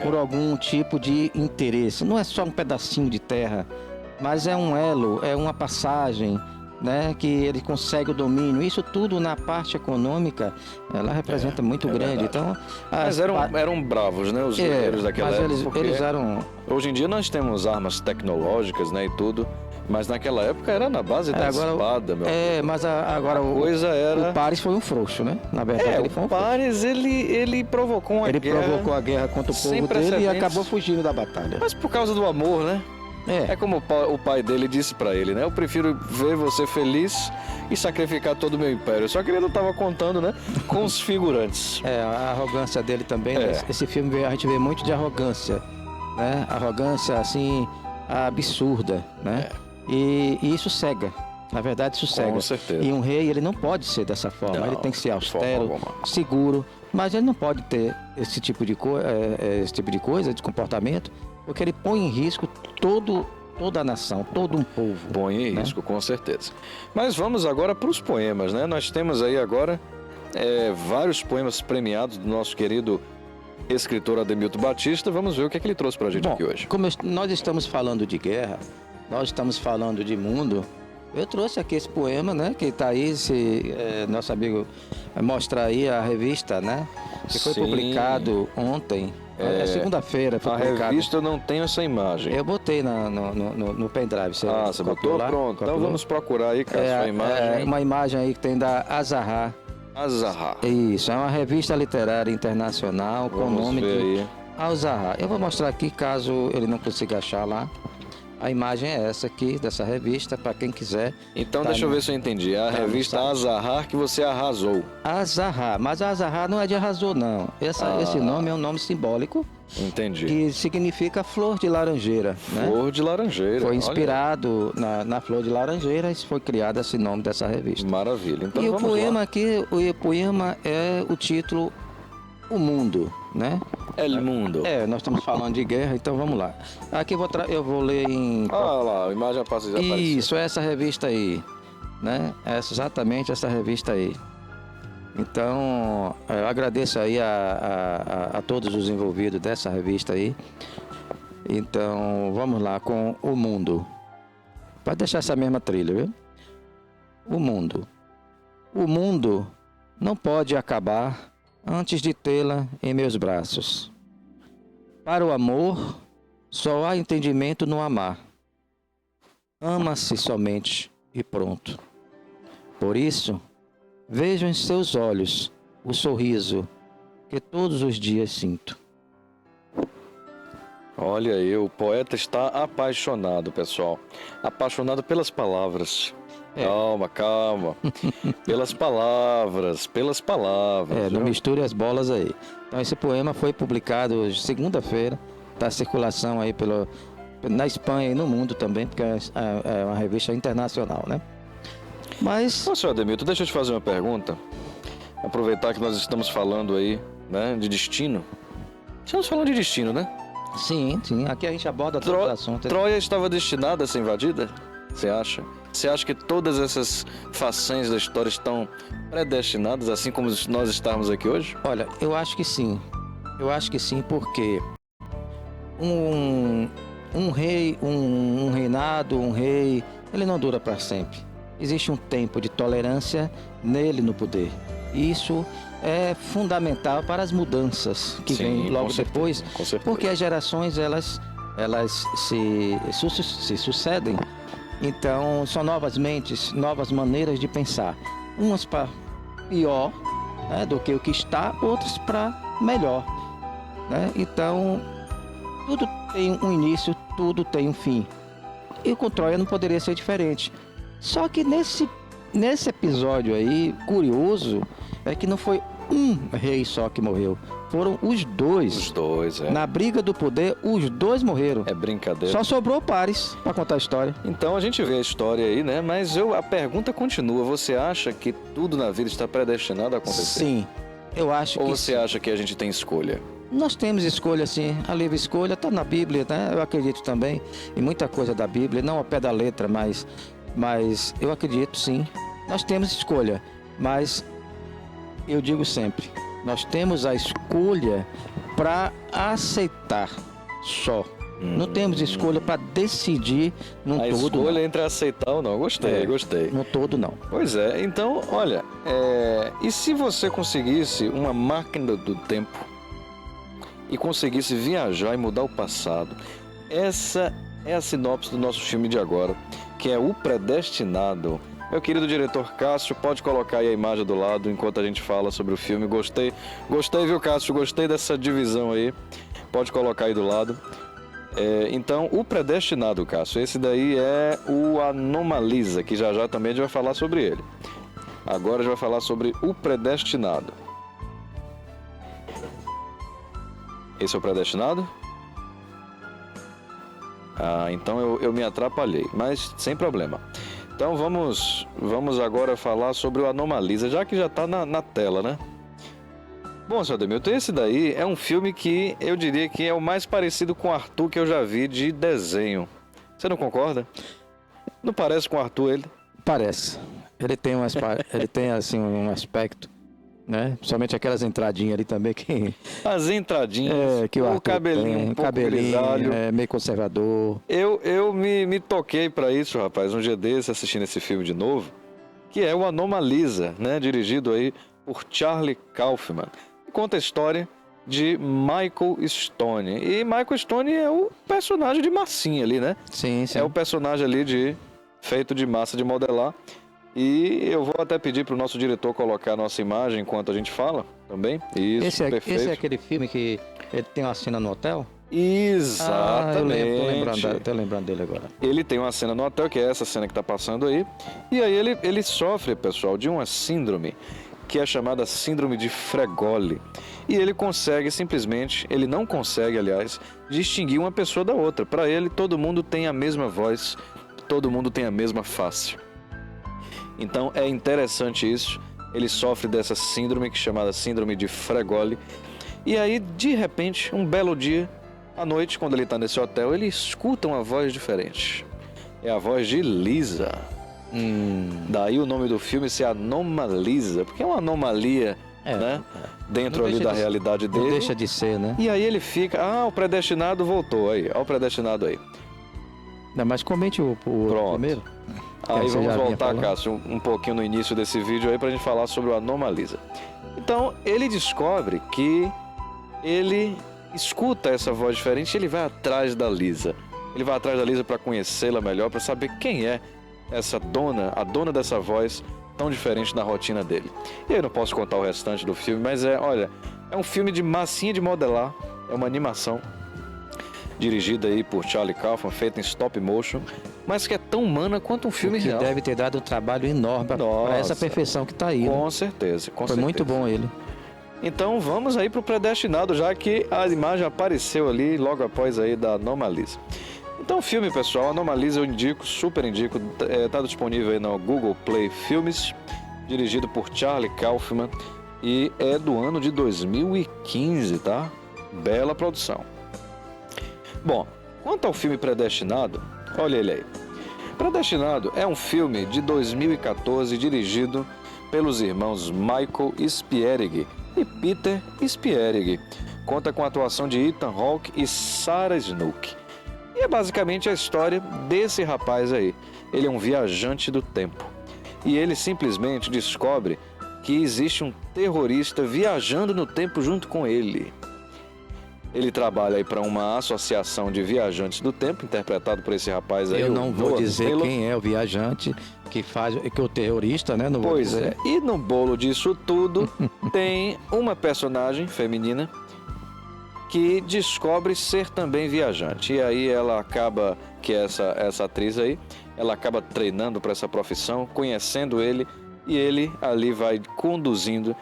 [SPEAKER 9] por algum tipo de interesse. Não é só um pedacinho de terra, mas é um elo, é uma passagem, né, que ele consegue o domínio. Isso tudo na parte econômica, ela representa muito grande. Então,
[SPEAKER 8] mas eram bravos, né, os guerreiros daquela época.
[SPEAKER 9] Eles eram...
[SPEAKER 8] Hoje em dia nós temos armas tecnológicas, né, e tudo, mas naquela época era na base da espada, meu.
[SPEAKER 9] Mas agora o Paris foi um frouxo, né? Na verdade, ele foi um
[SPEAKER 8] Paris, ele provocou uma guerra.
[SPEAKER 9] Ele provocou a guerra contra o povo dele e acabou fugindo da batalha.
[SPEAKER 8] Mas por causa do amor, né? É como o pai dele disse pra ele, né? Eu prefiro ver você feliz e sacrificar todo o meu império. Só que ele não tava contando, né? Com os figurantes.
[SPEAKER 9] A arrogância dele também. Esse filme a gente vê muito de arrogância, né? Arrogância, assim, absurda, né? E isso cega. Na verdade, isso cega.
[SPEAKER 8] Com certeza.
[SPEAKER 9] E um rei, ele não pode ser dessa forma. Ele tem que ser austero, seguro. Mas ele não pode ter esse tipo de coisa, de comportamento, porque ele põe em risco toda a nação, todo um povo.
[SPEAKER 8] Põe em risco, com certeza. Mas vamos agora para os poemas, né? Nós temos aí agora vários poemas premiados do nosso querido escritor Ademilton Batista. Vamos ver o que é que ele trouxe para a gente aqui hoje.
[SPEAKER 9] Como nós estamos falando de guerra, nós estamos falando de mundo, eu trouxe aqui esse poema, né? Que está aí, nosso amigo mostra aí a revista, né? Que foi publicado ontem. Segunda-feira foi publicado.
[SPEAKER 8] A revista eu não tenho essa imagem.
[SPEAKER 9] Eu botei no pendrive.
[SPEAKER 8] Você botou? Pronto. Então vamos procurar aí, cara, a imagem.
[SPEAKER 9] Uma imagem aí que tem da Azahar,
[SPEAKER 8] Al-Zahar.
[SPEAKER 9] Isso, é uma revista literária internacional com o
[SPEAKER 8] Vamos
[SPEAKER 9] nome
[SPEAKER 8] ver
[SPEAKER 9] de
[SPEAKER 8] aí.
[SPEAKER 9] Al-Zahar. Eu vou mostrar aqui, caso ele não consiga achar lá. A imagem é essa aqui, dessa revista, para quem quiser.
[SPEAKER 8] Então
[SPEAKER 9] Tá
[SPEAKER 8] deixa eu
[SPEAKER 9] no-
[SPEAKER 8] ver se eu entendi. É a
[SPEAKER 9] tá no
[SPEAKER 8] revista
[SPEAKER 9] site.
[SPEAKER 8] Al-Zahar que você arrasou.
[SPEAKER 9] Al-Zahar, mas Al-Zahar não é de arrasou, não. Esse nome é um nome simbólico
[SPEAKER 8] Entendi.
[SPEAKER 9] que significa flor de laranjeira, né?
[SPEAKER 8] Flor de laranjeira.
[SPEAKER 9] Foi
[SPEAKER 8] olha.
[SPEAKER 9] inspirado na flor de laranjeira e foi criado esse nome dessa revista.
[SPEAKER 8] Maravilha. Então
[SPEAKER 9] E o
[SPEAKER 8] vamos
[SPEAKER 9] poema
[SPEAKER 8] lá.
[SPEAKER 9] aqui, o poema é o título O Mundo, né?
[SPEAKER 8] El Mundo.
[SPEAKER 9] É, nós estamos falando de guerra, então vamos lá. Aqui eu vou ler em...
[SPEAKER 8] Olha lá, a imagem apareceu.
[SPEAKER 9] Isso, é essa revista aí, né? Exatamente essa revista aí. Então, eu agradeço aí a todos os envolvidos dessa revista aí. Então, vamos lá com O Mundo. Pode deixar essa mesma trilha, viu? O mundo. O mundo não pode acabar antes de tê-la em meus braços. Para o amor, só há entendimento no amar. Ama-se somente e pronto. Por isso, vejo em seus olhos o sorriso que todos os dias sinto.
[SPEAKER 8] Olha aí, o poeta está apaixonado, pessoal. Apaixonado pelas palavras.
[SPEAKER 9] É.
[SPEAKER 8] Calma, calma. Pelas palavras.
[SPEAKER 9] Não
[SPEAKER 8] viu?
[SPEAKER 9] misture as bolas aí. Então esse poema foi publicado hoje, segunda-feira, está em circulação aí na Espanha e no mundo também, porque é uma revista internacional, né? Mas,
[SPEAKER 8] Ô, senhor Ademilton, deixa eu te fazer uma pergunta. Aproveitar que nós estamos falando aí, né, de destino. Estamos falando de destino, né?
[SPEAKER 9] sim, aqui a gente aborda todos os assuntos.
[SPEAKER 8] Troia estava destinada a ser invadida? Você acha? Você acha que todas essas façanhas da história estão predestinadas, assim como nós estamos aqui hoje?
[SPEAKER 9] Olha, eu acho que sim. Eu acho que sim, porque um rei, um reinado, um rei, ele não dura para sempre. Existe um tempo de tolerância nele no poder. E isso é fundamental para as mudanças que
[SPEAKER 8] Sim,
[SPEAKER 9] vêm logo
[SPEAKER 8] com certeza,
[SPEAKER 9] depois,
[SPEAKER 8] com certeza.
[SPEAKER 9] porque as gerações elas se sucedem. Então são novas mentes, novas maneiras de pensar. Umas para pior, né, do que o que está, outras para melhor, né? Então tudo tem um início, tudo tem um fim. E com Troia não poderia ser diferente. Só que nesse episódio aí, curioso, é que não foi um rei só que morreu. Foram os dois.
[SPEAKER 8] Os dois, é.
[SPEAKER 9] Na briga do poder, os dois morreram.
[SPEAKER 8] É brincadeira.
[SPEAKER 9] Só sobrou o Paris para contar a história.
[SPEAKER 8] Então a gente vê a história aí, né? Mas a pergunta continua. Você acha que tudo na vida está predestinado a acontecer?
[SPEAKER 9] Sim, eu acho
[SPEAKER 8] Ou
[SPEAKER 9] que
[SPEAKER 8] você acha que a gente tem escolha?
[SPEAKER 9] nós temos escolha, sim. A livre escolha está na Bíblia, né? Eu acredito também em muita coisa da Bíblia, não ao pé da letra, mas eu acredito, sim. Nós temos escolha, mas eu digo sempre, nós temos a escolha para aceitar só. Não temos escolha para decidir num
[SPEAKER 8] A
[SPEAKER 9] todo.
[SPEAKER 8] escolha
[SPEAKER 9] não.
[SPEAKER 8] entre aceitar ou não. Gostei,
[SPEAKER 9] É.
[SPEAKER 8] gostei.
[SPEAKER 9] No todo, não.
[SPEAKER 8] Pois é, então, olha, e se você conseguisse uma máquina do tempo e conseguisse viajar e mudar o passado? Essa é a sinopse do nosso filme de agora, que é O Predestinado. Meu querido diretor Cássio, pode colocar aí a imagem do lado enquanto a gente fala sobre o filme. Gostei, viu, Cássio? Gostei dessa divisão aí. Pode colocar aí do lado. Então, O Predestinado, Cássio, esse daí é o Anomalisa, que já também a gente vai falar sobre ele. Agora a gente vai falar sobre O Predestinado. Esse é o Predestinado? Então eu me atrapalhei, mas sem problema. Então vamos agora falar sobre o Anomalisa, já que já está na tela, né? Bom, senhor Ademilton, esse daí é um filme que eu diria que é o mais parecido com o Arthur que eu já vi de desenho. Você não concorda? Não parece com o Arthur ele?
[SPEAKER 9] Parece. Ele tem assim um aspecto, né? Principalmente aquelas entradinhas ali também que
[SPEAKER 8] As entradinhas,
[SPEAKER 9] que o Arthur
[SPEAKER 8] cabelinho
[SPEAKER 9] tem,
[SPEAKER 8] um pouco
[SPEAKER 9] cabelinho
[SPEAKER 8] grisalho.
[SPEAKER 9] meio conservador.
[SPEAKER 8] Eu me toquei para isso, rapaz, um dia desse, assistindo esse filme de novo, que é o Anomalisa, né? Dirigido aí por Charlie Kaufman. Conta a história de Michael Stone. E Michael Stone é o personagem de massinha ali, né?
[SPEAKER 9] Sim.
[SPEAKER 8] É o personagem ali feito de massa de modelar. E eu vou até pedir para o nosso diretor colocar a nossa imagem enquanto a gente fala também. Isso, perfeito.
[SPEAKER 9] Esse é aquele filme que ele tem uma cena no hotel?
[SPEAKER 8] Exatamente.
[SPEAKER 9] Tô lembrando dele agora.
[SPEAKER 8] Ele tem uma cena no hotel, que é essa cena que está passando aí. E aí ele sofre, pessoal, de uma síndrome que é chamada síndrome de Fregoli. E ele consegue simplesmente, ele não consegue, aliás, distinguir uma pessoa da outra. Para ele, todo mundo tem a mesma voz, todo mundo tem a mesma face. Então é interessante isso. Ele sofre dessa síndrome que é chamada síndrome de Fregoli. E aí, de repente, um belo dia, à noite, quando ele está nesse hotel, ele escuta uma voz diferente. É a voz de Lisa. Daí o nome do filme ser Anomalisa, porque é uma anomalia, né? Dentro ali da realidade dele.
[SPEAKER 9] Não deixa de ser, né?
[SPEAKER 8] E aí ele fica, o predestinado voltou aí, o predestinado aí.
[SPEAKER 9] Não, mas comente o primeiro.
[SPEAKER 8] Aí vamos voltar, Cássio, um pouquinho no início desse vídeo aí pra gente falar sobre o Anomalisa. Então, ele descobre que ele escuta essa voz diferente e ele vai atrás da Lisa. Ele vai atrás da Lisa para conhecê-la melhor, para saber quem é essa dona, a dona dessa voz tão diferente da rotina dele. E aí eu não posso contar o restante do filme, mas é um filme de massinha de modelar, é uma animação dirigida aí por Charlie Kaufman, feita em stop motion, mas que é tão humana quanto um filme real.
[SPEAKER 9] Deve ter dado um trabalho enorme para essa perfeição que está aí.
[SPEAKER 8] Com certeza, com certeza.
[SPEAKER 9] Foi muito bom ele.
[SPEAKER 8] Então vamos aí para o predestinado, já que a imagem apareceu ali logo após aí da Anomalisa. Então o filme, pessoal, Anomalisa eu indico, super indico, está disponível aí no Google Play Filmes, dirigido por Charlie Kaufman e é do ano de 2015, tá? Bela produção. Bom, quanto ao filme Predestinado, olha ele aí. Predestinado é um filme de 2014 dirigido pelos irmãos Michael Spierig e Peter Spierig. Conta com a atuação de Ethan Hawke e Sarah Snook. E é basicamente a história desse rapaz aí. Ele é um viajante do tempo. E ele simplesmente descobre que existe um terrorista viajando no tempo junto com ele. Ele trabalha aí para uma associação de viajantes do tempo, interpretado por esse rapaz aí.
[SPEAKER 9] Eu não vou dizer quem é o viajante que é o terrorista, né? Não vou dizer.
[SPEAKER 8] E no bolo disso tudo tem uma personagem feminina que descobre ser também viajante. E aí ela acaba, que é essa atriz aí, ela acaba treinando para essa profissão, conhecendo ele, e ele ali vai conduzindo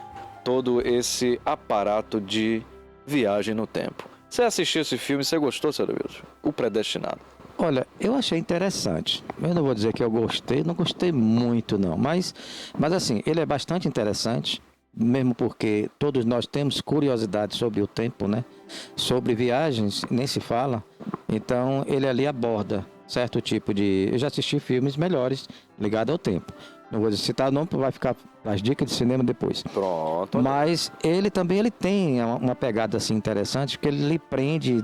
[SPEAKER 8] todo esse aparato de viagem no tempo. Você assistiu esse filme, você gostou, seu Wilson? O Predestinado.
[SPEAKER 9] Olha, eu achei interessante. Eu não vou dizer que eu gostei, não gostei muito não, mas assim, ele é bastante interessante, mesmo porque todos nós temos curiosidade sobre o tempo, né? Sobre viagens, nem se fala. Então, ele ali aborda certo tipo de... Eu já assisti filmes melhores ligados ao tempo. Não vou citar o nome, vai ficar as dicas de cinema depois.
[SPEAKER 8] Pronto.
[SPEAKER 9] Mas ele tem uma pegada assim interessante, porque ele lhe prende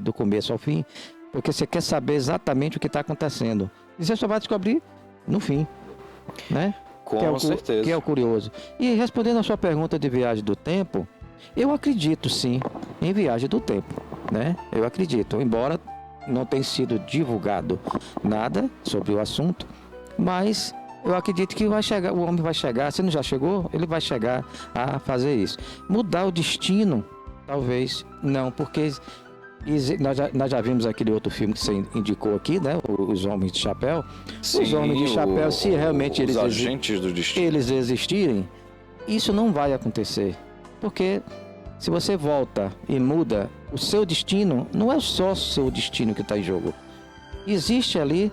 [SPEAKER 9] do começo ao fim, porque você quer saber exatamente o que está acontecendo. E você só vai descobrir no fim, né?
[SPEAKER 8] Com certeza.
[SPEAKER 9] Que é o curioso. E respondendo a sua pergunta de viagem do tempo, eu acredito sim em viagem do tempo, né? Eu acredito, embora não tenha sido divulgado nada sobre o assunto, mas eu acredito que o homem vai chegar, se não já chegou, ele vai chegar a fazer isso. Mudar o destino, talvez não, porque nós já vimos aquele outro filme que você indicou aqui, né? Os Homens de Chapéu.
[SPEAKER 8] Sim,
[SPEAKER 9] os Homens de Chapéu, se realmente
[SPEAKER 8] os agentes do destino,
[SPEAKER 9] eles existirem, isso não vai acontecer. Porque se você volta e muda o seu destino, não é só o seu destino que está em jogo. Existe ali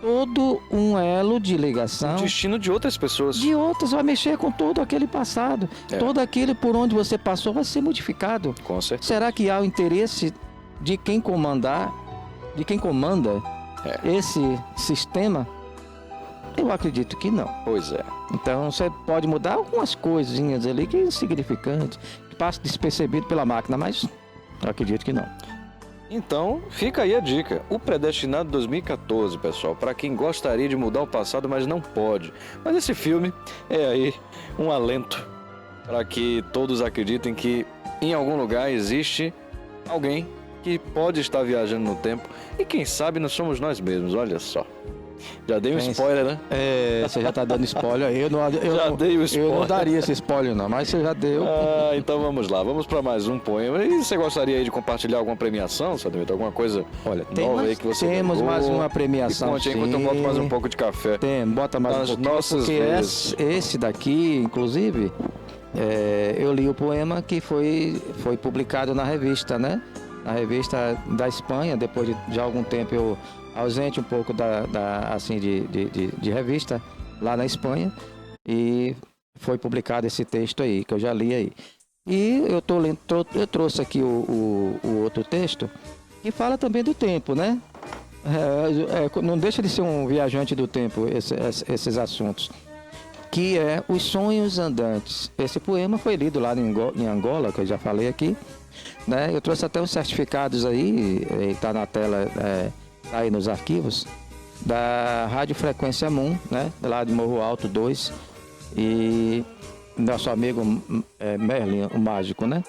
[SPEAKER 9] todo um elo de ligação.
[SPEAKER 8] O destino de outras pessoas.
[SPEAKER 9] De outras, vai mexer com todo aquele passado. Todo aquele por onde você passou vai ser modificado.
[SPEAKER 8] Com certeza.
[SPEAKER 9] Será que há o interesse de quem comanda esse sistema? Eu acredito que não.
[SPEAKER 8] Pois é.
[SPEAKER 9] Então você pode mudar algumas coisinhas ali que é insignificante, que passa despercebido pela máquina, mas eu acredito que não.
[SPEAKER 8] Então, fica aí a dica. O Predestinado 2014, pessoal, para quem gostaria de mudar o passado, mas não pode. Mas esse filme é aí um alento para que todos acreditem que em algum lugar existe alguém que pode estar viajando no tempo e quem sabe não somos nós mesmos, olha só. Já dei um spoiler, né?
[SPEAKER 9] Você já tá dando spoiler aí.
[SPEAKER 8] Dei o spoiler.
[SPEAKER 9] Eu não daria esse spoiler, não, mas você já deu.
[SPEAKER 8] Então vamos lá, vamos para mais um poema. E você gostaria aí de compartilhar alguma premiação, Sademilton? Alguma coisa nova aí que você
[SPEAKER 9] temos
[SPEAKER 8] ganhou?
[SPEAKER 9] mais uma premiação.
[SPEAKER 8] E conte aí enquanto eu boto mais um pouco de café.
[SPEAKER 9] Bota mais um pouquinho,
[SPEAKER 8] nossas
[SPEAKER 9] porque
[SPEAKER 8] vezes.
[SPEAKER 9] esse daqui, inclusive, eu li o poema que foi publicado na revista, né? Na revista da Espanha, depois de algum tempo eu ausente um pouco de revista lá na Espanha, e foi publicado esse texto aí, que eu já li aí. E eu trouxe aqui o outro texto, que fala também do tempo, né? Não deixa de ser um viajante do tempo, esses assuntos, que é Os Sonhos Andantes. Esse poema foi lido lá em Angola, que eu já falei aqui, né? Eu trouxe até os certificados aí, está na tela, tá aí nos arquivos, da Rádio Frequência Moon, né? Lá de Morro Alto 2, e nosso amigo Merlin, o mágico, né?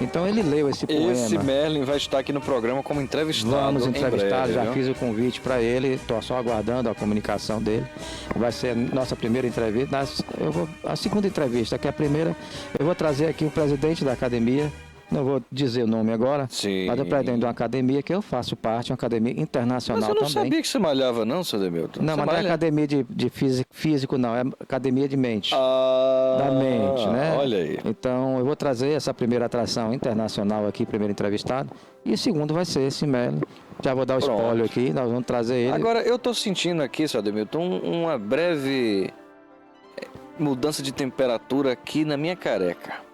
[SPEAKER 9] Então ele leu esse poema.
[SPEAKER 8] Esse Merlin vai estar aqui no programa como entrevistado.
[SPEAKER 9] Vamos entrevistar,
[SPEAKER 8] breve,
[SPEAKER 9] já
[SPEAKER 8] viu?
[SPEAKER 9] fiz o convite para ele, estou só aguardando a comunicação dele. Vai ser a nossa primeira entrevista. A segunda entrevista, que é a primeira, eu vou trazer aqui o presidente da academia. Não vou dizer o nome agora,
[SPEAKER 8] Sim.
[SPEAKER 9] mas eu pretendo uma academia que eu faço parte, uma academia internacional
[SPEAKER 8] também. Mas eu não
[SPEAKER 9] também.
[SPEAKER 8] sabia que você malhava não, seu Demilton.
[SPEAKER 9] Não,
[SPEAKER 8] você
[SPEAKER 9] mas não é academia de físico não, é academia de mente. Da mente, né?
[SPEAKER 8] Olha aí.
[SPEAKER 9] Então eu vou trazer essa primeira atração internacional aqui, primeiro entrevistado, e o segundo vai ser esse Melo. Já vou dar o spoiler aqui, nós vamos trazer ele.
[SPEAKER 8] Agora, eu tô sentindo aqui, seu Demilton, uma breve mudança de temperatura aqui na minha careca.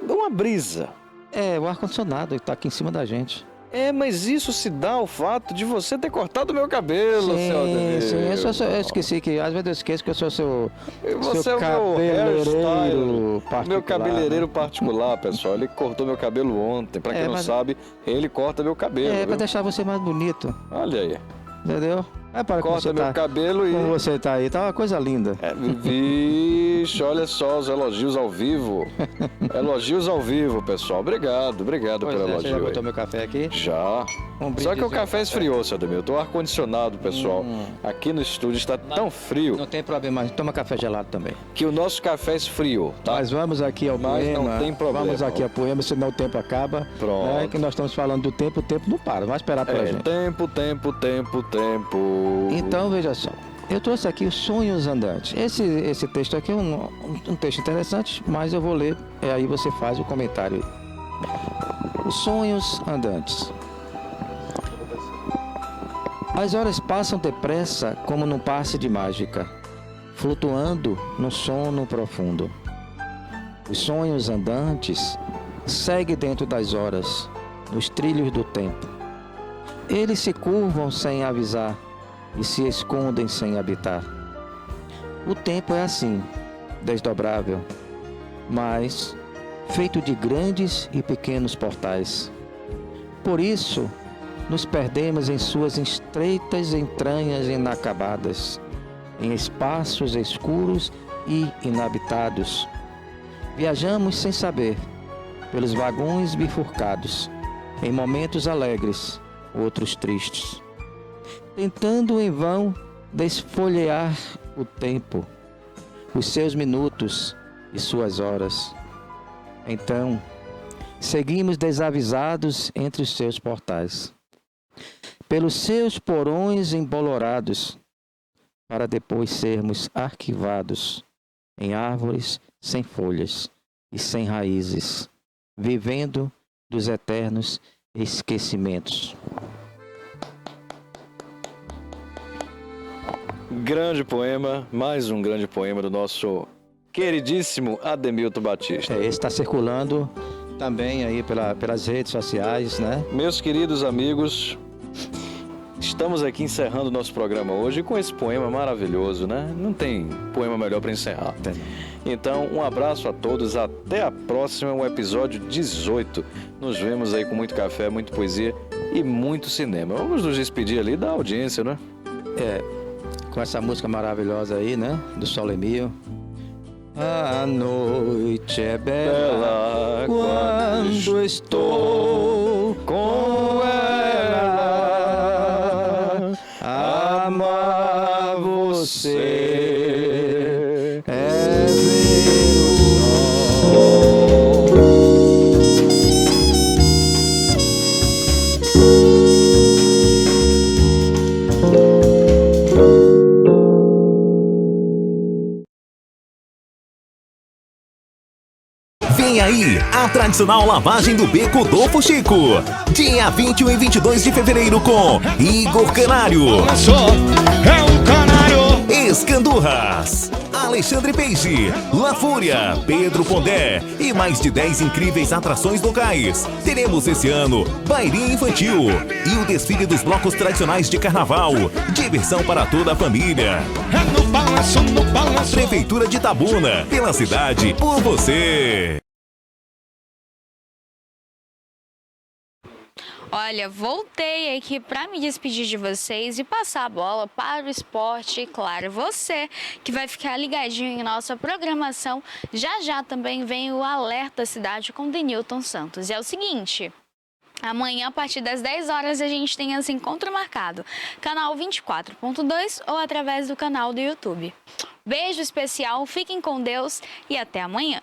[SPEAKER 8] Uma brisa.
[SPEAKER 9] O ar-condicionado está aqui em cima da gente.
[SPEAKER 8] Mas isso se dá ao fato de você ter cortado o meu cabelo, seu Demilton.
[SPEAKER 9] Sim, eu esqueci que, às vezes eu esqueço que eu sou seu
[SPEAKER 8] cabeleireiro
[SPEAKER 9] particular.
[SPEAKER 8] Meu cabeleireiro particular, pessoal. Ele cortou meu cabelo ontem. Pra quem não sabe, ele corta meu cabelo.
[SPEAKER 9] Pra deixar você mais bonito.
[SPEAKER 8] Olha aí.
[SPEAKER 9] Entendeu?
[SPEAKER 8] Corta meu cabelo e...
[SPEAKER 9] Como você tá aí, tá uma coisa linda.
[SPEAKER 8] Vixe, olha só os elogios ao vivo. Elogios ao vivo, pessoal. Obrigado pelo elogio.
[SPEAKER 9] Você já botou meu café aqui?
[SPEAKER 8] Já. Só que o café esfriou, seu Demilton. O ar-condicionado, pessoal, aqui no estúdio está tão frio.
[SPEAKER 9] Não tem problema, toma café gelado também.
[SPEAKER 8] Que o nosso café esfriou, tá?
[SPEAKER 9] Mas vamos aqui ao poema.
[SPEAKER 8] Não tem problema.
[SPEAKER 9] Vamos aqui ao poema, senão o tempo acaba.
[SPEAKER 8] Pronto.
[SPEAKER 9] Que nós estamos falando do tempo, o tempo não para. Vai esperar pela gente.
[SPEAKER 8] Tempo.
[SPEAKER 9] Então, veja só. Eu trouxe aqui os Sonhos Andantes. Esse texto aqui é um texto interessante, mas eu vou ler, e aí você faz o comentário. Os Sonhos Andantes. As horas passam depressa como num passe de mágica, flutuando no sono profundo. Os sonhos andantes seguem dentro das horas, nos trilhos do tempo. Eles se curvam sem avisar e se escondem sem habitar. O tempo é assim, desdobrável, mas feito de grandes e pequenos portais. Por isso, nos perdemos em suas estreitas entranhas inacabadas, em espaços escuros e inabitados. Viajamos sem saber, pelos vagões bifurcados, em momentos alegres, outros tristes, tentando em vão desfolhear o tempo, os seus minutos e suas horas. Então, seguimos desavisados entre os seus portais, pelos seus porões embolorados, para depois sermos arquivados em árvores sem folhas e sem raízes, vivendo dos eternos esquecimentos.
[SPEAKER 8] Grande poema, mais um grande poema do nosso queridíssimo Ademilton Batista.
[SPEAKER 9] Esse está circulando também aí pelas redes sociais, né?
[SPEAKER 8] Meus queridos amigos, estamos aqui encerrando o nosso programa hoje com esse poema maravilhoso, né? Não tem poema melhor para encerrar. Então, um abraço a todos, até a próxima, o episódio 18. Nos vemos aí com muito café, muita poesia e muito cinema. Vamos nos despedir ali da audiência, né?
[SPEAKER 9] Com essa música maravilhosa aí, né? Do Solemio. A noite é bela quando estou com ela. A amar você é ver o sol.
[SPEAKER 10] Vem aí a tradicional lavagem do Beco do Fuxico. Dia 21 e 22 de fevereiro com Igor Canário, Escandurras, Alexandre Peixe, La Fúria, Pedro Pondé e mais de 10 incríveis atrações locais. Teremos esse ano bailinho infantil e o desfile dos blocos tradicionais de carnaval. Diversão para toda a família. Prefeitura de Itabuna, pela cidade, por você.
[SPEAKER 1] Olha, voltei aqui para me despedir de vocês e passar a bola para o esporte. E claro, você que vai ficar ligadinho em nossa programação, já já também vem o Alerta Cidade com Denilton Santos. E é o seguinte... Amanhã, a partir das 10 horas, a gente tem esse encontro marcado. Canal 24.2 ou através do canal do YouTube. Beijo especial, fiquem com Deus e até amanhã.